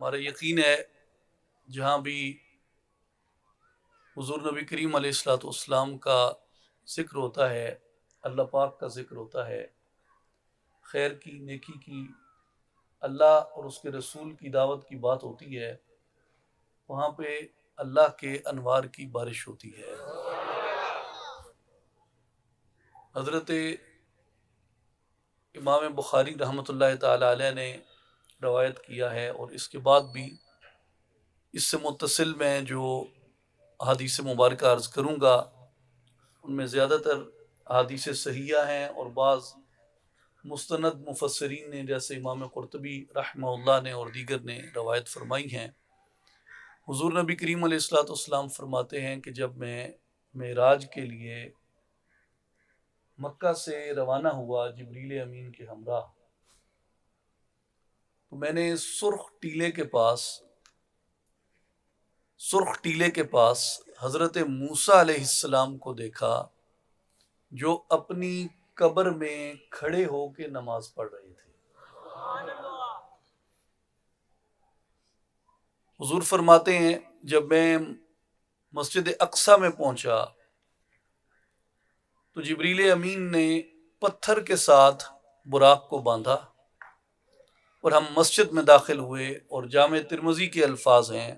ہمارا یقین ہے جہاں بھی حضور نبی کریم علیہ الصلوۃ والسلام کا ذکر ہوتا ہے، اللہ پاک کا ذکر ہوتا ہے، خیر کی، نیکی کی، اللہ اور اس کے رسول کی دعوت کی بات ہوتی ہے، وہاں پہ اللہ کے انوار کی بارش ہوتی ہے۔ حضرت امام بخاری رحمۃ اللہ تعالی علیہ نے روایت کیا ہے، اور اس کے بعد بھی اس سے متصل میں جو احادیث مبارکہ عرض کروں گا ان میں زیادہ تر احادیث صحیحہ ہیں، اور بعض مستند مفسرین نے جیسے امام قرطبی رحمہ اللہ نے اور دیگر نے روایت فرمائی ہیں۔ حضور نبی کریم علیہ الصلوۃ والسلام فرماتے ہیں کہ جب میں معراج کے لیے مکہ سے روانہ ہوا جبریل امین کے ہمراہ، تو میں نے سرخ ٹیلے کے پاس حضرت موسیٰ علیہ السلام کو دیکھا جو اپنی قبر میں کھڑے ہو کے نماز پڑھ رہے تھے۔ حضور فرماتے ہیں جب میں مسجد اقصی میں پہنچا تو جبریل امین نے پتھر کے ساتھ براق کو باندھا اور ہم مسجد میں داخل ہوئے، اور جامع ترمذی کے الفاظ ہیں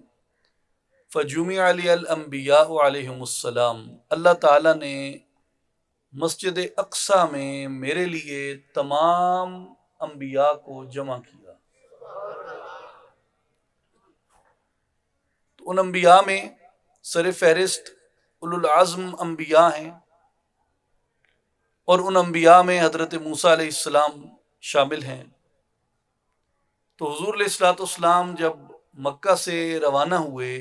فَجُمِعَ لِيَ الْأَنْبِيَاءُ عَلَيْهِمُ السَّلَامُ، اللہ تعالیٰ نے مسجد اقصی میں میرے لیے تمام انبیاء کو جمع کیا۔ تو ان انبیاء میں سر فہرست اولو العزم انبیاء ہیں، اور ان انبیاء میں حضرت موسیٰ علیہ السلام شامل ہیں۔ تو حضور علیہ الصلوۃ والسلام جب مکہ سے روانہ ہوئے،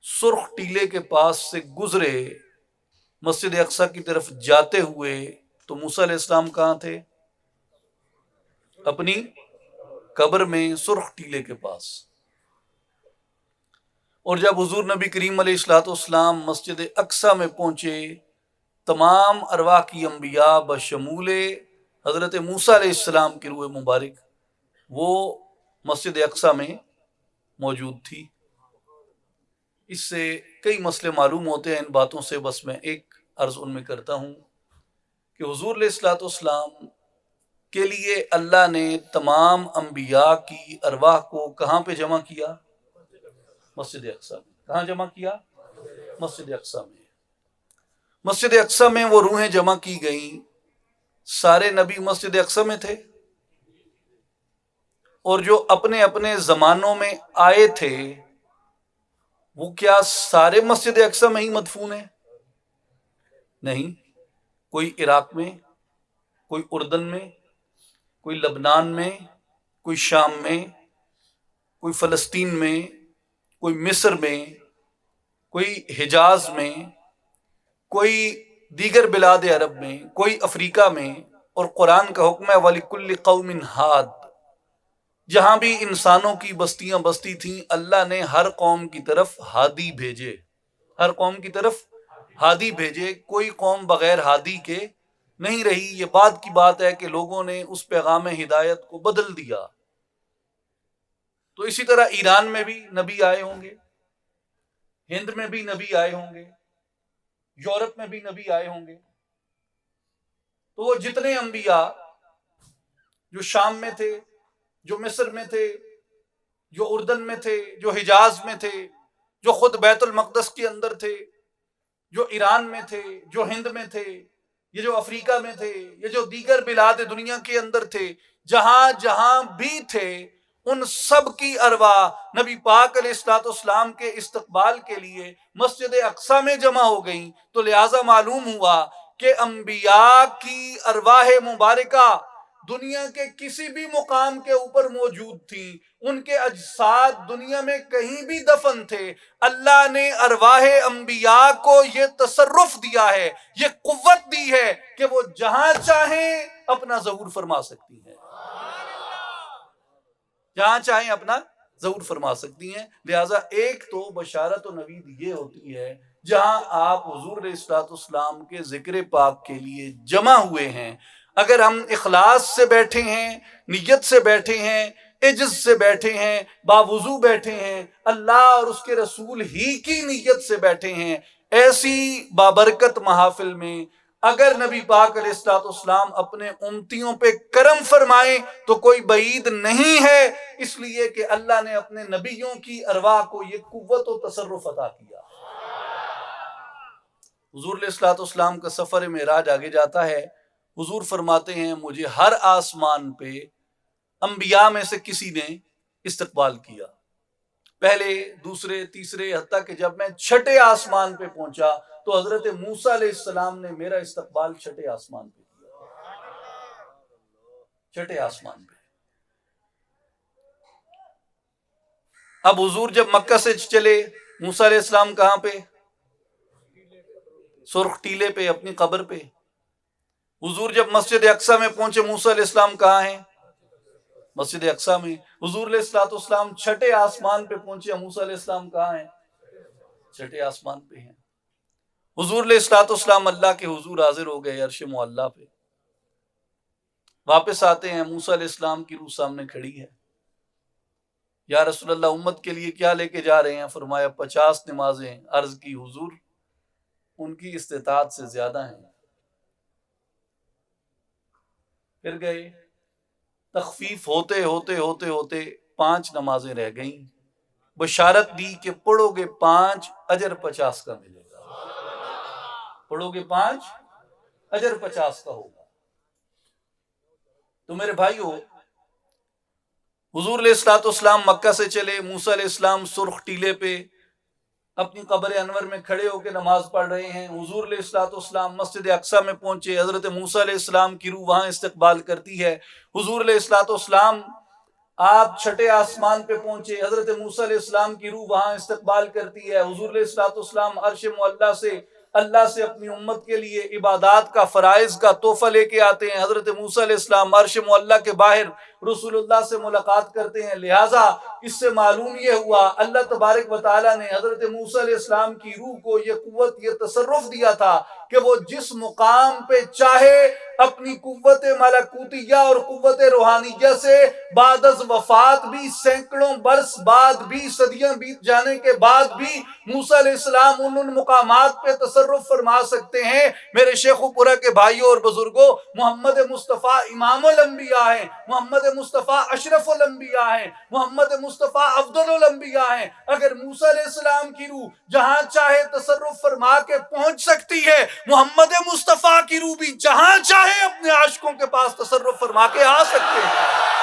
سرخ ٹیلے کے پاس سے گزرے، مسجد اقصی کی طرف جاتے ہوئے، تو موسیٰ علیہ السلام کہاں تھے؟ اپنی قبر میں سرخ ٹیلے کے پاس۔ اور جب حضور نبی کریم علیہ الصلوۃ والسلام مسجد اقصی میں پہنچے، تمام ارواح کی انبیاء بشمول حضرت موسیٰ علیہ السلام کی روح مبارک وہ مسجد اقصی میں موجود تھی۔ اس سے کئی مسئلے معلوم ہوتے ہیں، ان باتوں سے بس میں ایک عرض ان میں کرتا ہوں کہ حضور علیہ الصلوۃ والسلام کے لیے اللہ نے تمام انبیاء کی ارواح کو کہاں پہ جمع کیا؟ مسجد اقصی میں۔ کہاں جمع کیا؟ مسجد اقصی میں۔ مسجد اقصی میں وہ روحیں جمع کی گئیں، سارے نبی مسجد اقصی میں تھے، اور جو اپنے اپنے زمانوں میں آئے تھے وہ کیا سارے مسجد اقصی میں ہی مدفون ہیں؟ نہیں، کوئی عراق میں، کوئی اردن میں، کوئی لبنان میں، کوئی شام میں، کوئی فلسطین میں، کوئی مصر میں، کوئی حجاز میں، کوئی دیگر بلاد عرب میں، کوئی افریقہ میں، اور قرآن کا حکم ہے وَلِكُلِّ قَوْمٍ ہَادٍ، جہاں بھی انسانوں کی بستیاں بستی تھیں اللہ نے ہر قوم کی طرف ہادی بھیجے، ہر قوم کی طرف ہادی بھیجے، کوئی قوم بغیر ہادی کے نہیں رہی۔ یہ بات کی بات ہے کہ لوگوں نے اس پیغام ہدایت کو بدل دیا۔ تو اسی طرح ایران میں بھی نبی آئے ہوں گے، ہند میں بھی نبی آئے ہوں گے، یورپ میں بھی نبی آئے ہوں گے۔ تو وہ جتنے انبیاء جو شام میں تھے، جو مصر میں تھے، جو اردن میں تھے، جو حجاز میں تھے، جو خود بیت المقدس کے اندر تھے، جو ایران میں تھے، جو ہند میں تھے، یہ جو افریقہ میں تھے، یہ جو دیگر بلاد دنیا کے اندر تھے، جہاں جہاں بھی تھے، ان سب کی ارواح نبی پاک علیہ الصلوۃ والسلام کے استقبال کے لیے مسجد اقصی میں جمع ہو گئیں۔ تو لہٰذا معلوم ہوا کہ انبیاء کی ارواح مبارکہ دنیا کے کسی بھی مقام کے اوپر موجود تھیں، ان کے اجساد دنیا میں کہیں بھی دفن تھے، اللہ نے ارواح انبیاء کو یہ تصرف دیا ہے، یہ قوت دی ہے کہ وہ جہاں چاہیں اپنا ظہور فرما سکتی ہیں، جہاں چاہیں اپنا ظہور فرما سکتی ہیں۔ لہٰذا ایک تو بشارت و نوید یہ ہوتی ہے جہاں آپ حضور علیہ الصلوۃ والسلام کے ذکر پاک کے لیے جمع ہوئے ہیں، اگر ہم اخلاص سے بیٹھے ہیں، نیت سے بیٹھے ہیں، عجز سے بیٹھے ہیں، باوضو بیٹھے ہیں، اللہ اور اس کے رسول ہی کی نیت سے بیٹھے ہیں، ایسی بابرکت محافل میں اگر نبی پاک علیہ الصلوۃ والسلام اپنے امتیوں پہ کرم فرمائیں تو کوئی بعید نہیں ہے، اس لیے کہ اللہ نے اپنے نبیوں کی ارواح کو یہ قوت و تصرف عطا کیا۔ حضور علیہ الصلوۃ والسلام کا سفر معراج آگے جاتا ہے، حضور فرماتے ہیں مجھے ہر آسمان پہ انبیاء میں سے کسی نے استقبال کیا، پہلے، دوسرے، تیسرے، حتیٰ کہ جب میں چھٹے آسمان پہ پہنچا تو حضرت موسیٰ علیہ السلام نے میرا استقبال چھٹے آسمان پہ کیا، چھٹے آسمان پہ۔ اب حضور جب مکہ سے چلے، موسیٰ علیہ السلام کہاں پہ؟ سرخ ٹیلے پہ، اپنی قبر پہ۔ حضور جب مسجد اقصیٰ میں پہنچے، موسیٰ علیہ السلام کہاں ہیں؟ مسجد اقصیٰ میں۔ حضور علیہ الصلوۃ والسلام چھٹے آسمان پہ پہنچے، موسیٰ علیہ السلام کہاں ہیں؟ چھٹے آسمان پہ ہیں۔ حضور علیہ الصلوۃ والسلام اللہ کے حضور حاضر ہو گئے عرش معلیٰ پہ، واپس آتے ہیں، موسیٰ علیہ السلام کی روح سامنے کھڑی ہے۔ یا رسول اللہ امت کے لیے کیا لے کے جا رہے ہیں؟ فرمایا 50 نمازیں۔ عرض کی حضور ان کی استطاعت سے زیادہ ہیں۔ پھر گئے، تخفیف ہوتے ہوتے ہوتے ہوتے 5 نمازیں رہ گئیں، بشارت دی کہ پڑھو گے 5 اجر 50 کا ملے گا، پڑھو گے 5 اجر 50 کا ہوگا۔ تو میرے بھائیو، حضور علیہ الصلوۃ والسلام مکہ سے چلے، موسیٰ علیہ السلام سرخ ٹیلے پہ اپنی قبر انور میں کھڑے ہو کے نماز پڑھ رہے ہیں۔ حضور علیہ الصلوۃ والسلام مسجد اقصیٰ میں پہنچے، حضرت موسیٰ علیہ السلام کی روح وہاں استقبال کرتی ہے۔ حضور علیہ الصلوۃ والسلام آپ چھٹے آسمان پہ پہنچے، حضرت موسیٰ علیہ السلام کی روح وہاں استقبال کرتی ہے۔ حضور علیہ الصلوۃ والسلام عرش معلیٰ سے اللہ سے اپنی امت کے لیے عبادات کا، فرائض کا تحفہ لے کے آتے ہیں۔ حضرت موسیٰ علیہ السلام عرش معلیٰ کے باہر رسول اللہ سے ملاقات کرتے ہیں، لہٰذا اس سے معلوم یہ ہوا اللہ تبارک و تعالیٰ نے حضرت موسیٰ علیہ السلام کی روح کو یہ قوت، یہ تصرف دیا تھا کہ وہ جس مقام پہ چاہے اپنی قوت ملکوتیہ اور قوت روحانیہ سے بعد از وفات بھی، سینکڑوں برس بعد بھی، صدیاں بیت جانے کے بعد بھی موسیٰ علیہ السلام ان مقامات پہ تصرف فرما سکتے ہیں۔ میرے شیخ و پورہ کے بھائیوں اور بزرگوں، محمد مصطفیٰ امام الانبیاء ہیں، محمد مصطفیٰ اشرف الانبیاء ہیں، محمد مصطفیٰ افضل الانبیاء ہیں۔ اگر موسیٰ علیہ السلام کی روح جہاں چاہے تصرف فرما کے پہنچ سکتی ہے، محمد مصطفیٰ کی روح بھی جہاں چاہے اپنے عاشقوں کے پاس تصرف فرما کے آ سکتے ہیں۔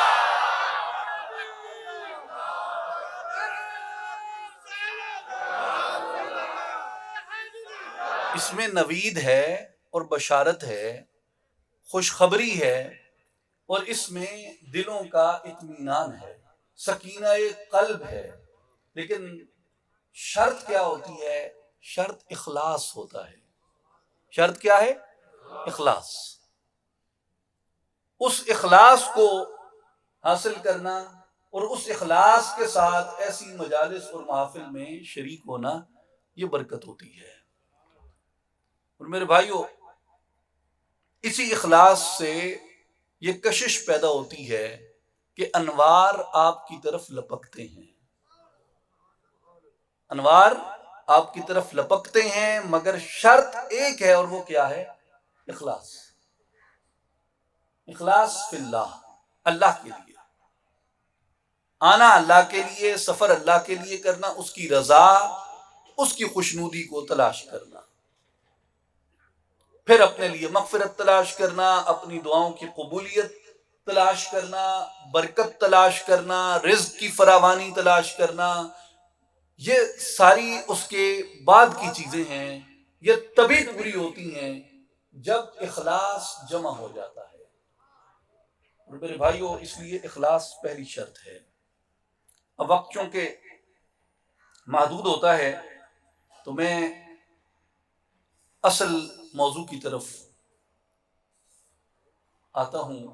اس میں نوید ہے اور بشارت ہے، خوشخبری ہے، اور اس میں دلوں کا اطمینان ہے، سکینہ قلب ہے۔ لیکن شرط کیا ہوتی ہے؟ شرط اخلاص ہوتا ہے۔ شرط کیا ہے؟ اخلاص۔ اس اخلاص کو حاصل کرنا اور اس اخلاص کے ساتھ ایسی مجالس اور محافل میں شریک ہونا، یہ برکت ہوتی ہے۔ اور میرے بھائیو، اسی اخلاص سے یہ کشش پیدا ہوتی ہے کہ انوار آپ کی طرف لپکتے ہیں، انوار آپ کی طرف لپکتے ہیں، مگر شرط ایک ہے، اور وہ کیا ہے؟ اخلاص۔ اخلاص فی اللہ، اللہ کے لیے آنا، اللہ کے لیے سفر، اللہ کے لیے کرنا، اس کی رضا، اس کی خوشنودی کو تلاش کرنا، پھر اپنے لیے مغفرت تلاش کرنا، اپنی دعاؤں کی قبولیت تلاش کرنا، برکت تلاش کرنا، رزق کی فراوانی تلاش کرنا، یہ ساری اس کے بعد کی چیزیں ہیں۔ یہ تبھی پوری ہوتی ہیں جب اخلاص جمع ہو جاتا ہے۔ اور میرے بھائیوں، اس لیے اخلاص پہلی شرط ہے۔ اب وقت چونکہ محدود ہوتا ہے تو میں اصل موضوع کی طرف آتا ہوں،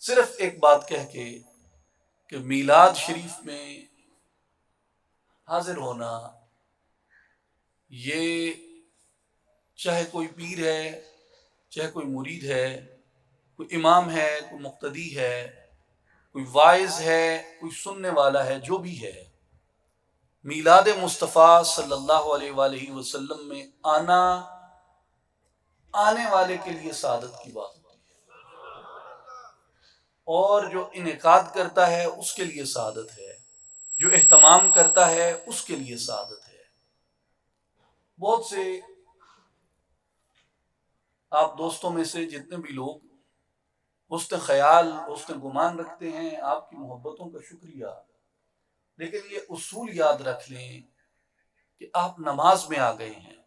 صرف ایک بات کہہ کے کہ میلاد شریف میں حاضر ہونا، یہ چاہے کوئی پیر ہے، چاہے کوئی مرید ہے، کوئی امام ہے، کوئی مقتدی ہے، کوئی واعظ ہے، کوئی سننے والا ہے، جو بھی ہے، میلاد مصطفیٰ صلی اللہ علیہ وآلہ وسلم میں آنے والے کے لیے سعادت کی بات ہوتی ہے، اور جو انعقاد کرتا ہے اس کے لیے سعادت ہے، جو اہتمام کرتا ہے اس کے لیے سعادت ہے۔ بہت سے آپ دوستوں میں سے جتنے بھی لوگ حسن خیال، حسن گمان رکھتے ہیں، آپ کی محبتوں کا شکریہ، لیکن یہ اصول یاد رکھ لیں کہ آپ نماز میں آ گئے ہیں،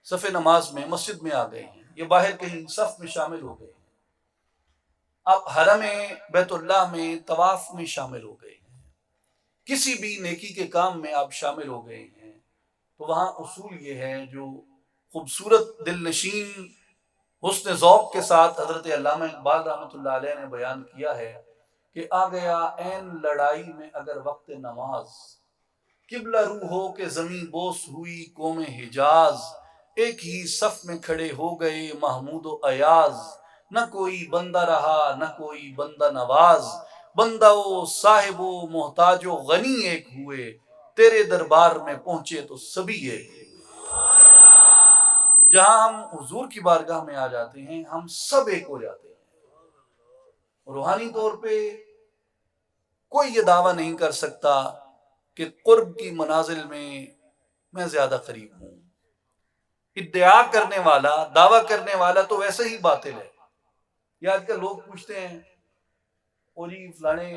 صف نماز میں، مسجد میں آ گئے ہیں، یہ باہر کہیں صف میں شامل ہو گئے ہیں، آپ حرم بیت اللہ میں طواف میں شامل ہو گئے ہیں، کسی بھی نیکی کے کام میں آپ شامل ہو گئے ہیں، تو وہاں اصول یہ ہے جو خوبصورت دل نشین حسن ذوق کے ساتھ حضرت علامہ اقبال رحمۃ اللہ علیہ نے بیان کیا ہے کہ آ گیا عین لڑائی میں اگر وقت نماز، قبلہ رو ہو کے زمیں بوس ہوئی قوم حجاز، ایک ہی صف میں کھڑے ہو گئے محمود و ایاز، نہ کوئی بندہ رہا نہ کوئی بندہ نواز، بندہ و صاحب و محتاج و غنی ایک ہوئے، تیرے دربار میں پہنچے تو سبھی ایک ہوئے۔ جہاں ہم حضور کی بارگاہ میں آ جاتے ہیں ہم سب ایک ہو جاتے ہیں۔ روحانی طور پہ کوئی یہ دعویٰ نہیں کر سکتا کہ قرب کی منازل میں زیادہ قریب ہوں۔ ادعا کرنے والا، دعویٰ کرنے والا تو ویسے ہی باطل ہے۔ یہ آج کل لوگ پوچھتے ہیں او جی فلانے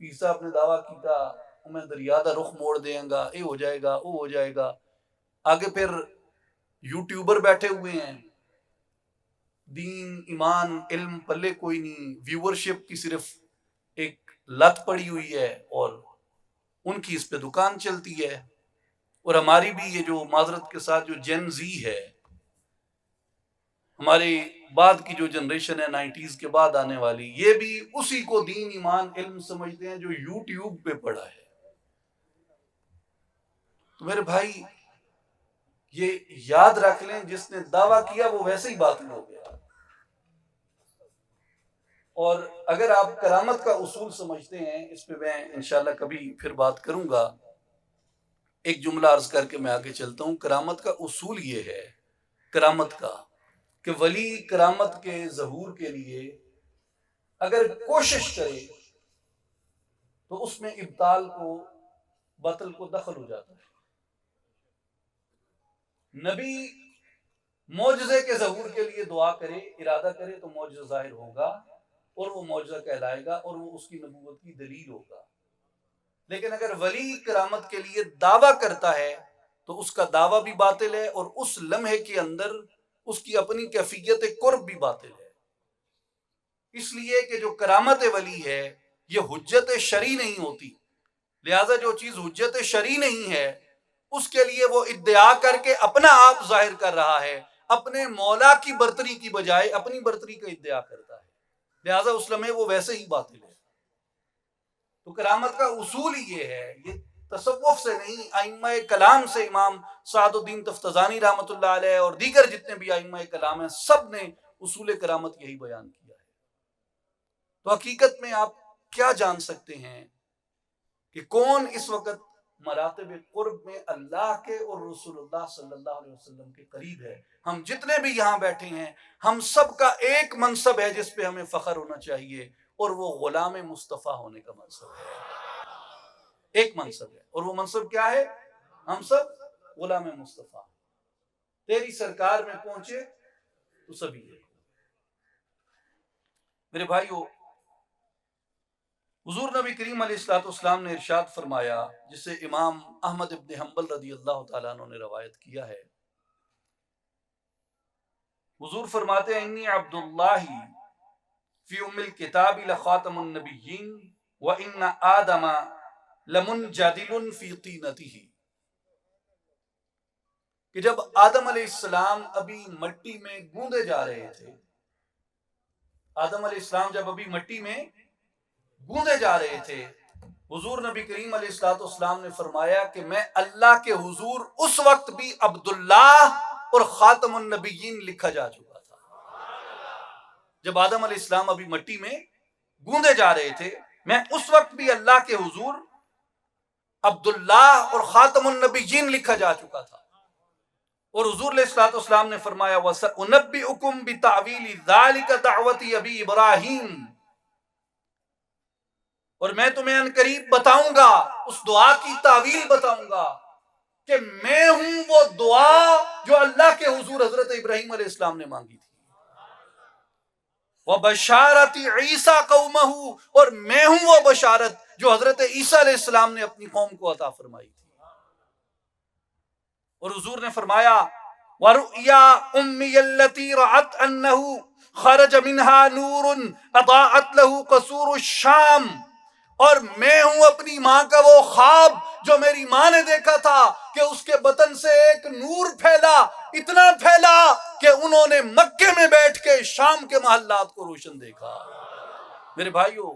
پیسا اپنے دعویٰ کیتا میں دریا دا رخ موڑ دیاں گا، اے ہو جائے گا، او ہو جائے گا، آگے پھر یوٹیوبر بیٹھے ہوئے ہیں، دین ایمان علم پلے کوئی نہیں، ویورشپ کی صرف ایک لت پڑی ہوئی ہے اور ان کی اس پہ دکان چلتی ہے۔ اور ہماری بھی یہ جو معذرت کے ساتھ جو جین زی ہے، ہمارے بعد کی جو جنریشن ہے 90s کے بعد آنے والی، یہ بھی اسی کو دین ایمان علم سمجھتے ہیں جو یوٹیوب پہ پڑا ہے۔ تو میرے بھائی یہ یاد رکھ لیں جس نے دعویٰ کیا وہ ویسے ہی باطل ہو گیا۔ اور اگر آپ کرامت کا اصول سمجھتے ہیں، اس پہ میں انشاءاللہ کبھی پھر بات کروں گا، ایک جملہ عرض کر کے میں آگے چلتا ہوں۔ کرامت کا اصول یہ ہے، کرامت کا، کہ ولی کرامت کے ظہور کے لیے اگر کوشش کرے تو اس میں ابطال کو، باطل کو دخل ہو جاتا ہے۔ نبی معجزے کے ظہور کے لیے دعا کرے، ارادہ کرے تو معجزہ ظاہر ہوگا اور وہ معجزہ کہلائے گا اور وہ اس کی نبوت کی دلیل ہوگا۔ لیکن اگر ولی کرامت کے لیے دعویٰ کرتا ہے تو اس کا دعویٰ بھی باطل ہے اور اس لمحے کے اندر اس کی اپنی کیفیت قرب بھی باطل ہے، اس لیے کہ جو کرامت ولی ہے یہ حجت شرعی نہیں ہوتی، لہذا جو چیز حجت شرعی نہیں ہے اس کے لیے وہ ادعا کر کے اپنا آپ ظاہر کر رہا ہے، اپنے مولا کی برتری کی بجائے اپنی برتری کا ادعا کرتا ہے، لہذا اس لمحے وہ ویسے ہی باطل ہے۔ تو کرامت کا اصول ہی یہ ہے، یہ تصوف سے نہیں، ائمہ کلام سے، امام سعد الدین تفتزانی رحمۃ اللہ علیہ اور دیگر جتنے بھی ائمہ کلام ہیں سب نے اصول کرامت یہی بیان کیا ہے۔ تو حقیقت میں آپ کیا جان سکتے ہیں کہ کون اس وقت مراتب قرب میں اللہ کے اور رسول اللہ صلی اللہ علیہ وسلم کے قریب ہے؟ ہم جتنے بھی یہاں بیٹھے ہیں ہم سب کا ایک منصب ہے جس پہ ہمیں فخر ہونا چاہیے، اور وہ غلام مصطفیٰ ہونے کا منصب ہے۔ ایک منصب ہے، اور وہ منصب کیا ہے؟ ہم سب غلام مصطفیٰ، تیری سرکار میں پہنچے تو سبھی ہے۔ میرے بھائیو، حضور نبی کریم علیہ الصلوۃ والسلام نے ارشاد فرمایا، جسے امام احمد ابن حنبل رضی اللہ تعالیٰ عنہ نے روایت کیا ہے، حضور فرماتے ہیں انی عبد اللہ فی ام الکتاب لخاتم النبیین وان آدم لمنجدل فی طینتہ، کہ جب آدم علیہ السلام ابھی مٹی میں گوندے جا رہے تھے، آدم علیہ السلام جب ابھی مٹی میں گوندے جا رہے تھے، حضور نبی کریم علیہ الصلوۃ والسلام نے فرمایا کہ میں اللہ کے حضور اس وقت بھی عبداللہ اور خاتم النبیین لکھا جا چکا تھا، جب آدم علیہ السلام ابھی مٹی میں گوندے جا رہے تھے، میں اس وقت بھی اللہ کے حضور عبداللہ اور خاتم النبیین لکھا جا چکا تھا، اور حضور علیہ الصلوۃ والسلام نے فرمایا وَسَأُنَبِّئُكُم بِتَعْوِيلِ ذَلِكَ دَعْوَتِ أَبِي إِبْرَاهِيمَ، اور میں تمہیں ان قریب بتاؤں گا، اس دعا کی تعویل بتاؤں گا کہ میں ہوں وہ دعا جو اللہ کے حضور حضرت ابراہیم علیہ السلام نے مانگی تھی، وَبَشَارَةِ عِیسیٰ قَوْمَهُ، اور میں ہوں وہ بشارت جو حضرت عیسیٰ علیہ السلام نے اپنی قوم کو عطا فرمائی تھی۔ اور حضور نے فرمایا وَرُؤْيَا أُمِّيَ الَّتِي رَأَتْ أَنَّهُ خَرَجَ مِنْهَا نُورٌ أَضَاءَتْ لَهُ قَصُورُ الشَّامِ، اور میں ہوں اپنی ماں کا وہ خواب جو میری ماں نے دیکھا تھا کہ اس کے بطن سے ایک نور پھیلا، اتنا پھیلا کہ انہوں نے مکے میں بیٹھ کے شام کے محلات کو روشن دیکھا۔ میرے بھائیوں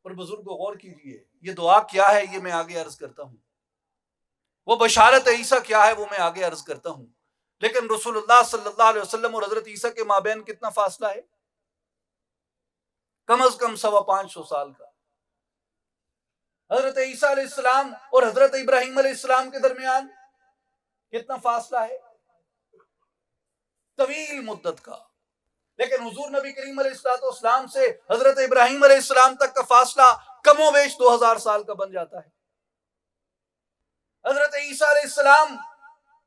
اور بزرگوں، غور کیجئے، یہ دعا کیا ہے یہ میں آگے عرض کرتا ہوں، وہ بشارت عیسیٰ کیا ہے وہ میں آگے عرض کرتا ہوں، لیکن رسول اللہ صلی اللہ علیہ وسلم اور حضرت عیسیٰ کے مابین کتنا فاصلہ ہے؟ کم از کم 550 سال کا۔ حضرت عیسیٰ علیہ السلام اور حضرت ابراہیم علیہ السلام کے درمیان کتنا فاصلہ ہے؟ طویل مدت کا۔ لیکن حضور نبی کریم علیہ السلام سے حضرت ابراہیم علیہ السلام تک کا فاصلہ کم و بیش 2000 سال کا بن جاتا ہے۔ حضرت عیسیٰ علیہ السلام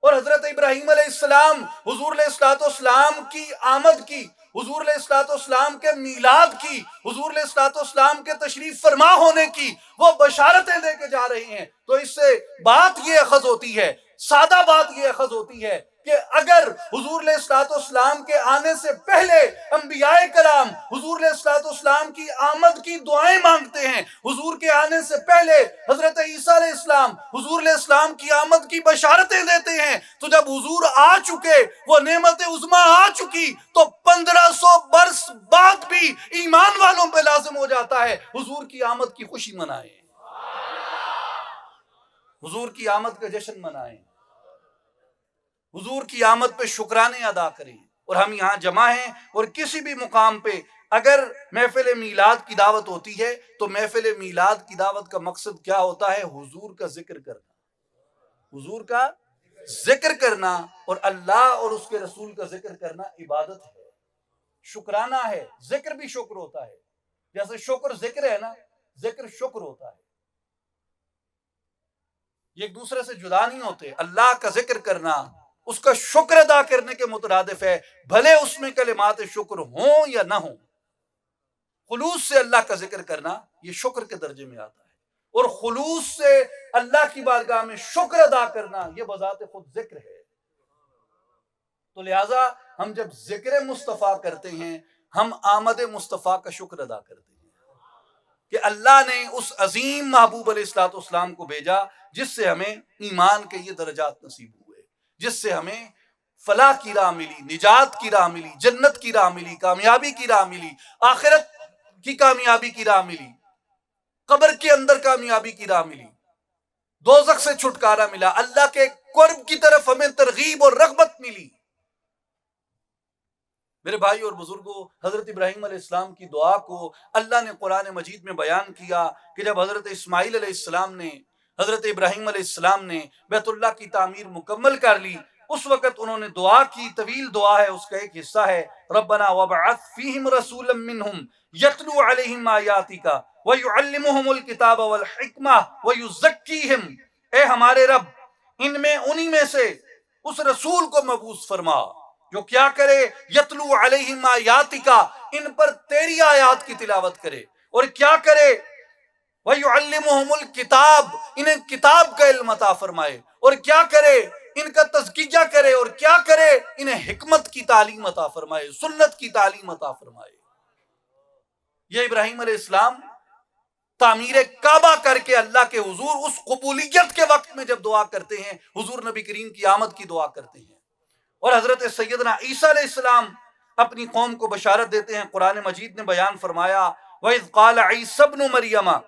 اور حضرت ابراہیم علیہ السلام حضور علیہ السلام کی آمد کی، حضور علیہ السلام کے میلاد کی، حضور علیہ السلام کے تشریف فرما ہونے کی وہ بشارتیں دے کے جا رہے ہیں۔ تو اس سے بات یہ اخذ ہوتی ہے، سادہ بات یہ اخذ ہوتی ہے کہ اگر حضور علیہ السلام کے آنے سے پہلے انبیاء کرام حضور علیہ السلام کی آمد کی دعائیں مانگتے ہیں، حضور کے آنے سے پہلے حضرت عیسیٰ علیہ السلام حضور علیہ السلام کی آمد کی بشارتیں دیتے ہیں، تو جب حضور آ چکے، وہ نعمت عظمیٰ آ چکی، تو 1500 برس بعد بھی ایمان والوں پہ لازم ہو جاتا ہے حضور کی آمد کی خوشی منائیں، حضور کی آمد کا جشن منائیں، حضور کی آمد پہ شکرانے ادا کریں۔ اور ہم یہاں جمع ہیں، اور کسی بھی مقام پہ اگر محفل میلاد کی دعوت ہوتی ہے تو محفل میلاد کی دعوت کا مقصد کیا ہوتا ہے؟ حضور کا ذکر کرنا، حضور کا ذکر کرنا، اور اللہ اور اس کے رسول کا ذکر کرنا عبادت ہے، شکرانہ ہے۔ ذکر بھی شکر ہوتا ہے، جیسے شکر ذکر ہے نا، ذکر شکر ہوتا ہے، یہ ایک دوسرے سے جدا نہیں ہوتے۔ اللہ کا ذکر کرنا اس کا شکر ادا کرنے کے مترادف ہے، بھلے اس میں کلمات شکر ہوں یا نہ ہوں۔ خلوص سے اللہ کا ذکر کرنا یہ شکر کے درجے میں آتا ہے، اور خلوص سے اللہ کی بارگاہ میں شکر ادا کرنا یہ بذات خود ذکر ہے۔ تو لہٰذا ہم جب ذکر مصطفیٰ کرتے ہیں، ہم آمد مصطفیٰ کا شکر ادا کرتے ہیں کہ اللہ نے اس عظیم محبوب علیہ السلام کو بھیجا جس سے ہمیں ایمان کے یہ درجات نصیب ہوئے، جس سے ہمیں فلاح کی راہ ملی، نجات کی راہ ملی، جنت کی راہ ملی، کامیابی کی راہ ملی، آخرت کی کامیابی کی راہ ملی، قبر کے اندر کامیابی کی راہ ملی، دوزخ سے چھٹکارا ملا، اللہ کے قرب کی طرف ہمیں ترغیب اور رغبت ملی۔ میرے بھائی اور بزرگوں، حضرت ابراہیم علیہ السلام کی دعا کو اللہ نے قرآن مجید میں بیان کیا کہ جب حضرت اسماعیل علیہ السلام نے، حضرت ابراہیم علیہ السلام نے بیت اللہ کی تعمیر مکمل کر لی، اس وقت انہوں نے دعا کی، طویل دعا ہے، اس کا ایک حصہ ہے ربنا وابعث فیہم رسولا منہم یتلو علیہم آیاتک ویعلمہم الکتاب والحکمہ ویزکیہم، اے ہمارے رب ان میں انہی میں سے اس رسول کو مبعوث فرما جو کیا کرے، یتلو علیہم آیاتک، ان پر تیری آیات کی تلاوت کرے، اور کیا کرے، وَيُعَلِّمُهُمُ الْكِتَابِ، انہیں کتاب کا علم عطا فرمائے، اور کیا کرے، ان کا تزکیہ کرے، اور کیا کرے، انہیں حکمت کی تعلیم عطا فرمائے، سنت کی تعلیم عطا فرمائے۔ یہ ابراہیم علیہ السلام تعمیر کعبہ کر کے اللہ کے حضور اس قبولیت کے وقت میں جب دعا کرتے ہیں، حضور نبی کریم کی آمد کی دعا کرتے ہیں، اور حضرت سیدنا عیسیٰ علیہ السلام اپنی قوم کو بشارت دیتے ہیں۔ قرآن مجید نے بیان فرمایا وَإِذْ قَالَ عِيسَى ابْنُ مَرْيَمَ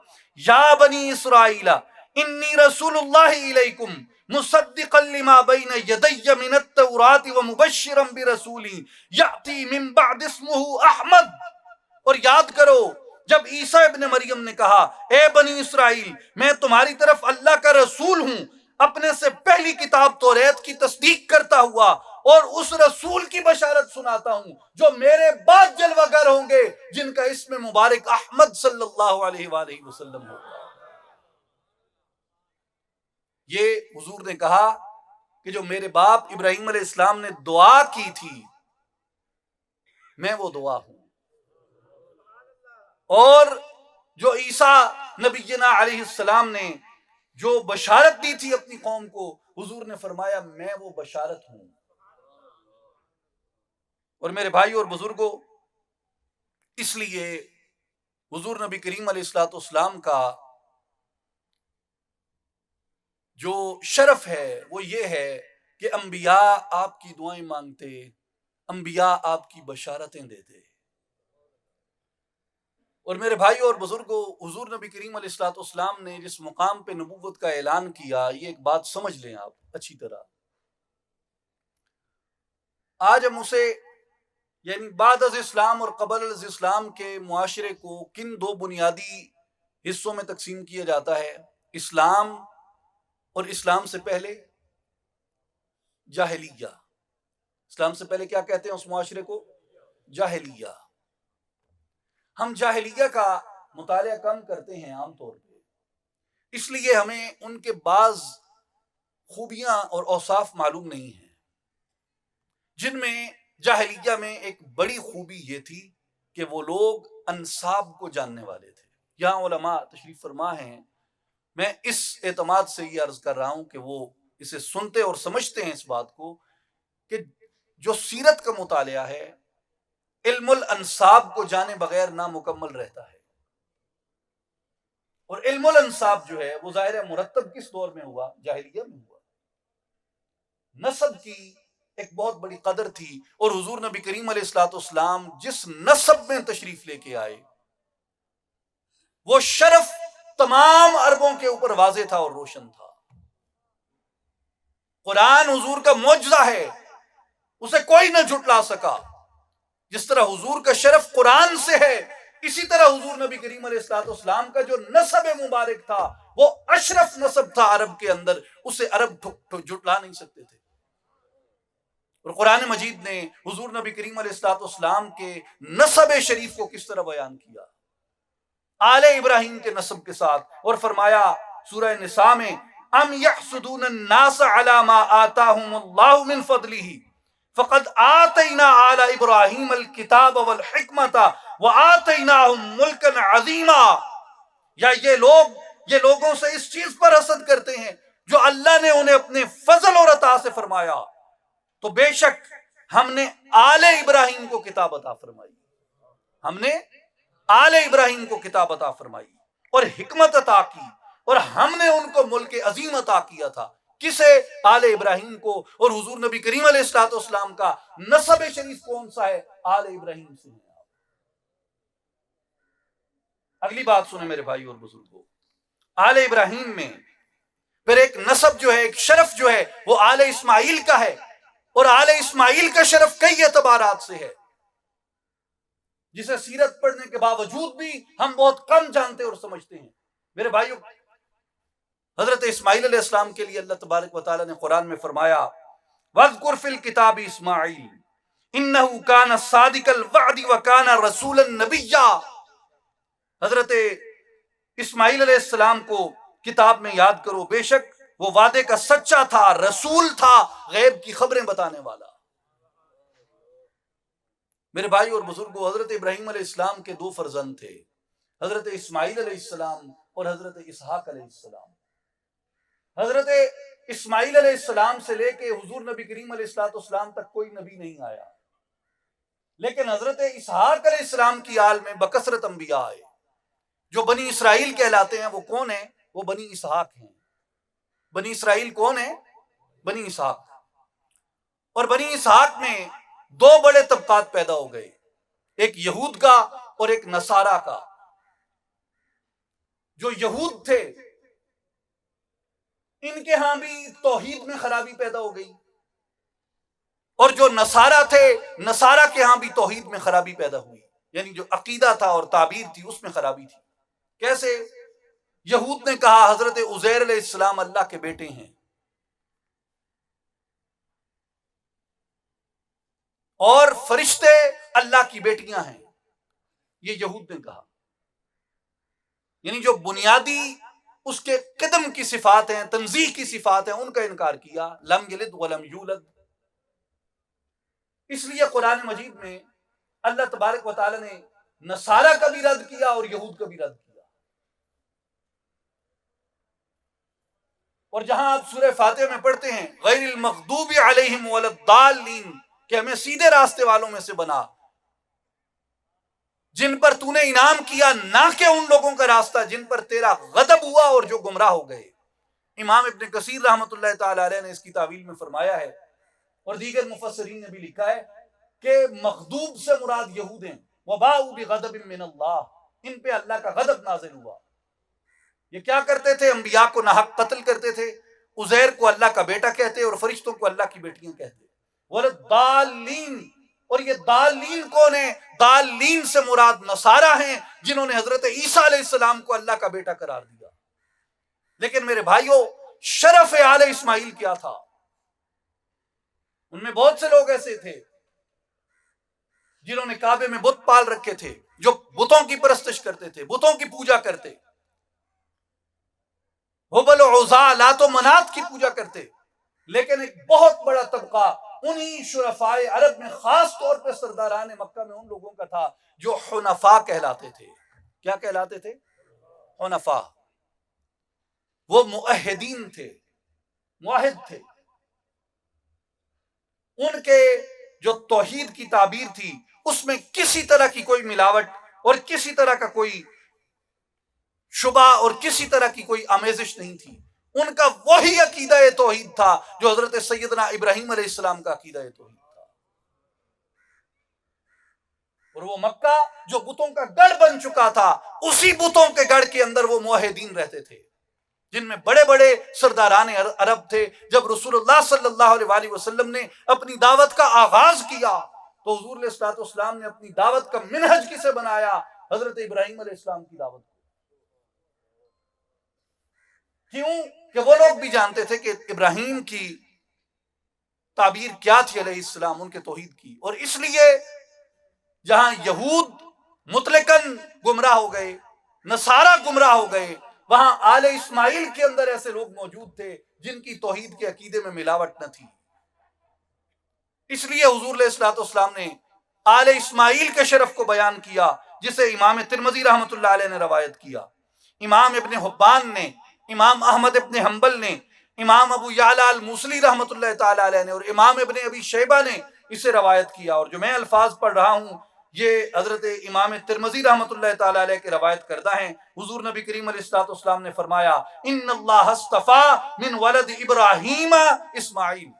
يَا بَنِي إِسْرَائِيلَ إِنِّي رَسُولُ اللَّهِ إِلَيْكُمْ مُصَدِّقًا لِمَا بَيْنَ يَدَيَّ مِنَ التَّوْرَاةِ وَمُبَشِّرًا بِرَسُولٍ يَأْتِي مِن بَعْدِ اسْمُهُ أَحْمَدُ، اور یاد کرو جب عیسیٰ ابن مریم نے کہا اے بنی اسرائیل میں تمہاری طرف اللہ کا رسول ہوں، اپنے سے پہلی کتاب توریت کی تصدیق کرتا ہوا، اور اس رسول کی بشارت سناتا ہوں جو میرے بعد جلوہ گر ہوں گے، جن کا اسم مبارک احمد صلی اللہ علیہ وآلہ وسلم ہوگا۔ یہ حضور نے کہا کہ جو میرے باپ ابراہیم علیہ السلام نے دعا کی تھی میں وہ دعا ہوں، اور جو عیسیٰ نبینا علیہ السلام نے جو بشارت دی تھی اپنی قوم کو، حضور نے فرمایا میں وہ بشارت ہوں۔ اور میرے بھائی اور بزرگوں، اس لیے حضور نبی کریم علیہ الصلوۃ والسلام کا جو شرف ہے وہ یہ ہے کہ انبیاء آپ کی دعائیں مانگتے، انبیاء آپ کی بشارتیں دیتے۔ اور میرے بھائی اور بزرگوں، حضور نبی کریم علیہ الصلوۃ والسلام نے جس مقام پہ نبوت کا اعلان کیا، یہ ایک بات سمجھ لیں آپ اچھی طرح۔ آج ہم اسے یعنی بعد از اسلام اور قبل از اسلام کے معاشرے کو کن دو بنیادی حصوں میں تقسیم کیا جاتا ہے؟ اسلام اور اسلام سے پہلے جاہلیہ۔ اسلام سے پہلے کیا کہتے ہیں اس معاشرے کو؟ جاہلیہ۔ ہم جاہلیہ کا مطالعہ کم کرتے ہیں عام طور پہ، اس لیے ہمیں ان کے بعض خوبیاں اور اوصاف معلوم نہیں ہیں، جن میں جاہلیہ میں ایک بڑی خوبی یہ تھی کہ وہ لوگ انساب کو جاننے والے تھے۔ یہاں علماء تشریف فرما ہیں، میں اس اعتماد سے یہ عرض کر رہا ہوں کہ وہ اسے سنتے اور سمجھتے ہیں اس بات کو کہ جو سیرت کا مطالعہ ہے علم الانساب کو جانے بغیر نامکمل رہتا ہے۔ اور علم الانساب جو ہے وہ ظاہر مرتب کس دور میں ہوا؟ جاہلیہ میں ہوا۔ نسب کی ایک بہت بڑی قدر تھی، اور حضور نبی کریم علیہ الصلوۃ والسلام جس نسب میں تشریف لے کے آئے وہ شرف تمام عربوں کے اوپر واضح تھا اور روشن تھا۔ قرآن حضور کا معجزہ ہے، اسے کوئی نہ جھٹلا سکا۔ جس طرح حضور کا شرف قرآن سے ہے، اسی طرح حضور نبی کریم علیہ الصلوۃ والسلام کا جو نسب مبارک تھا وہ اشرف نسب تھا عرب کے اندر، اسے عرب جھٹلا نہیں سکتے تھے۔ اور قرآن مجید نے حضور نبی کریم علیہ الصلوۃ والسلام کے نسب شریف کو کس طرح بیان کیا؟ آل ابراہیم کے نسب کے ساتھ، اور فرمایا سورہ نساء میں ام یحسدون الناس علی ما آتاہم اللہ من فضلہ فقد آتینا آل ابراہیم الکتاب والحکمت وآتیناہم ملکا عظیما۔ یا یہ لوگوں سے اس چیز پر حسد کرتے ہیں جو اللہ نے انہیں اپنے فضل اور عطا سے فرمایا، تو بے شک ہم نے آل ابراہیم کو کتاب عطا فرمائی، ہم نے آل ابراہیم کو کتاب عطا فرمائی اور حکمت عطا کی، اور ہم نے ان کو ملک عظیم عطا کیا تھا۔ کسے؟ آل ابراہیم کو۔ اور حضور نبی کریم علیہ الصلوۃ والسلام کا نسب شریف کون سا ہے؟ آل ابراہیم سے ہے۔ اگلی بات سنیں میرے بھائی اور بزرگوں، آل ابراہیم میں پھر ایک نسب جو ہے، ایک شرف جو ہے وہ آل اسماعیل کا ہے، اور آل اسماعیل کا شرف کئی اعتبارات سے ہے جسے سیرت پڑھنے کے باوجود بھی ہم بہت کم جانتے اور سمجھتے ہیں۔ میرے بھائیوں، حضرت اسماعیل علیہ السلام کے لیے اللہ تبارک و تعالیٰ نے قرآن میں فرمایا وَاذْكُرْ فِي الْكِتَابِ اسماعیل إِنَّهُ كَانَ صَادِقَ الْوَعْدِ وَكَانَ رَسُولًا نَبِيًّا۔ حضرت اسماعیل علیہ السلام کو کتاب میں یاد کرو، بے شک وہ وعدے کا سچا تھا، رسول تھا، غیب کی خبریں بتانے والا۔ میرے بھائی اور بزرگوں، حضرت ابراہیم علیہ السلام کے دو فرزند تھے، حضرت اسماعیل علیہ السلام اور حضرت اسحاق علیہ السلام۔ حضرت اسماعیل علیہ السلام سے لے کے حضور نبی کریم علیہ السلام تک کوئی نبی نہیں آیا، لیکن حضرت اسحاق علیہ السلام کی آل میں بکثرت انبیاء آئے۔ جو بنی اسرائیل کہلاتے ہیں وہ کون ہیں؟ وہ بنی اسحاق ہیں۔ بنی اسرائیل کون ہیں؟ بنی اسحاق۔ اور بنی اسحاق میں دو بڑے طبقات پیدا ہو گئے، ایک یہود کا اور ایک نصارہ کا۔ جو یہود تھے ان کے ہاں بھی توحید میں خرابی پیدا ہو گئی، اور جو نصارہ تھے، نصارہ کے ہاں بھی توحید میں خرابی پیدا ہوئی۔ یعنی جو عقیدہ تھا اور تعبیر تھی اس میں خرابی تھی. کیسے؟ یہود نے کہا حضرت عزیر علیہ السلام اللہ کے بیٹے ہیں، اور فرشتے اللہ کی بیٹیاں ہیں، یہ یہود نے کہا. یعنی جو بنیادی اس کے قدم کی صفات ہیں، تنزیہ کی صفات ہیں، ان کا انکار کیا. لم یلد ولم یولد. اس لیے قرآن مجید میں اللہ تبارک و تعالی نے نصارہ کا بھی رد کیا اور یہود کا بھی رد کیا. اور جہاں آپ سورہ فاتحہ میں پڑھتے ہیں غیر المغضوب علیہم ولا الضالین، کہ ہمیں سیدھے راستے والوں میں سے بنا، جن پر تو نے انعام کیا، نہ کہ ان لوگوں کا راستہ جن پر تیرا غضب ہوا اور جو گمراہ ہو گئے. امام ابن کثیر رحمۃ اللہ تعالی علیہ نے اس کی تعویل میں فرمایا ہے، اور دیگر مفسرین نے بھی لکھا ہے کہ مغضوب سے مراد یہود ہیں. وباؤ بغضب من اللہ، ان پہ اللہ کا غضب نازل ہوا. یہ کیا کرتے تھے؟ انبیاء کو ناحق قتل کرتے تھے، عزیر کو اللہ کا بیٹا کہتے اور فرشتوں کو اللہ کی بیٹیاں کہتے. وَلَضَّالِّينَ، اور یہ دالین کون ہیں؟ دالین سے مراد نصارہ ہیں جنہوں نے حضرت عیسیٰ علیہ السلام کو اللہ کا بیٹا قرار دیا. لیکن میرے بھائیوں، شرف آل اسماعیل کیا تھا؟ ان میں بہت سے لوگ ایسے تھے جنہوں نے کعبے میں بت پال رکھے تھے، جو بتوں کی پرستش کرتے تھے، بتوں کی پوجا کرتے، حبل و عزا، لات و منات کی پوجا کرتے. لیکن ایک بہت بڑا طبقہ انہی شرفائے عرب میں، خاص طور پہ سرداران مکہ میں، ان لوگوں کا تھا جو حنفاء کہلاتے تھے. کیا کہلاتے تھے؟ حنفاء. وہ موحدین تھے، موحد تھے. ان کے جو توحید کی تعبیر تھی اس میں کسی طرح کی کوئی ملاوٹ اور کسی طرح کا کوئی شبہ اور کسی طرح کی کوئی آمیزش نہیں تھی. ان کا وہی عقیدہ توحید تھا جو حضرت سیدنا ابراہیم علیہ السلام کا عقیدہ توحید تھا. اور وہ مکہ جو بتوں کا گڑھ بن چکا تھا، اسی بتوں کے گڑھ کے اندر وہ موحدین رہتے تھے، جن میں بڑے بڑے سرداران عرب تھے. جب رسول اللہ صلی اللہ علیہ وآلہ وسلم نے اپنی دعوت کا آغاز کیا تو حضور علیہ الصلوۃ والسلام نے اپنی دعوت کا منہج کسے بنایا؟ حضرت ابراہیم علیہ السلام کی دعوت. کیوں کہ وہ لوگ بھی جانتے تھے کہ ابراہیم کی تعبیر کیا تھی علیہ السلام، ان کے توحید کی. اور اس لیے جہاں یہود مطلقاً گمراہ ہو گئے، نصارہ گمراہ ہو گئے، وہاں آل اسماعیل کے اندر ایسے لوگ موجود تھے جن کی توحید کے عقیدے میں ملاوٹ نہ تھی. اس لیے حضور علیہ الصلوۃ والسلام نے آل اسماعیل کے شرف کو بیان کیا، جسے امام ترمذی رحمۃ اللہ علیہ نے روایت کیا، امام ابن حبان نے، امام احمد ابن حنبل نے، امام ابو یعلا الموصلی رحمۃ اللہ تعالی علیہ نے، اور امام ابن ابی شیبہ نے اسے روایت کیا. اور جو میں الفاظ پڑھ رہا ہوں یہ حضرت امام ترمذی رحمۃ اللہ تعالی علیہ کے روایت کردہ ہیں. حضور نبی کریم علیہ الصلوۃ والسلام نے فرمایا ان اللہ اصطفیٰ من ولد ابراہیم اسماعیل،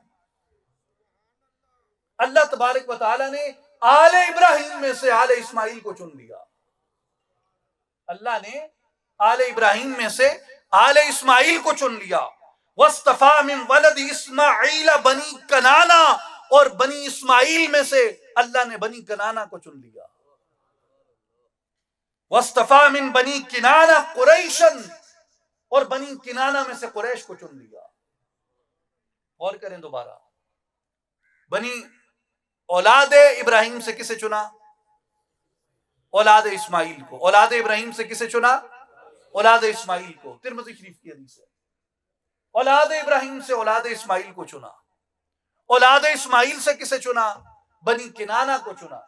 اللہ تبارک و تعالی نے آل ابراہیم میں سے آل اسماعیل کو چن لیا. اللہ نے آل ابراہیم میں سے آل اسماعیل کو چن لیا. واصطفیٰ من ولد اسماعیل بنی کنانا، اور بنی اسماعیل میں سے اللہ نے بنی کنانا کو چن لیا. واصطفیٰ من بنی کنانا قریشن، اور بنی کنانا میں سے قریش کو چن لیا. غور کریں دوبارہ، بنی اولاد ابراہیم سے کسے چنا؟ اولاد اسماعیل کو. اولاد ابراہیم سے کسے چنا؟ اولاد اسماعیل کو. ترمذی شریف کی حدیث ہے. اولاد ابراہیم سے اولاد اسماعیل کو چنا. اولاد اسماعیل سے کسے چنا؟ بنی کنانا کو چنا.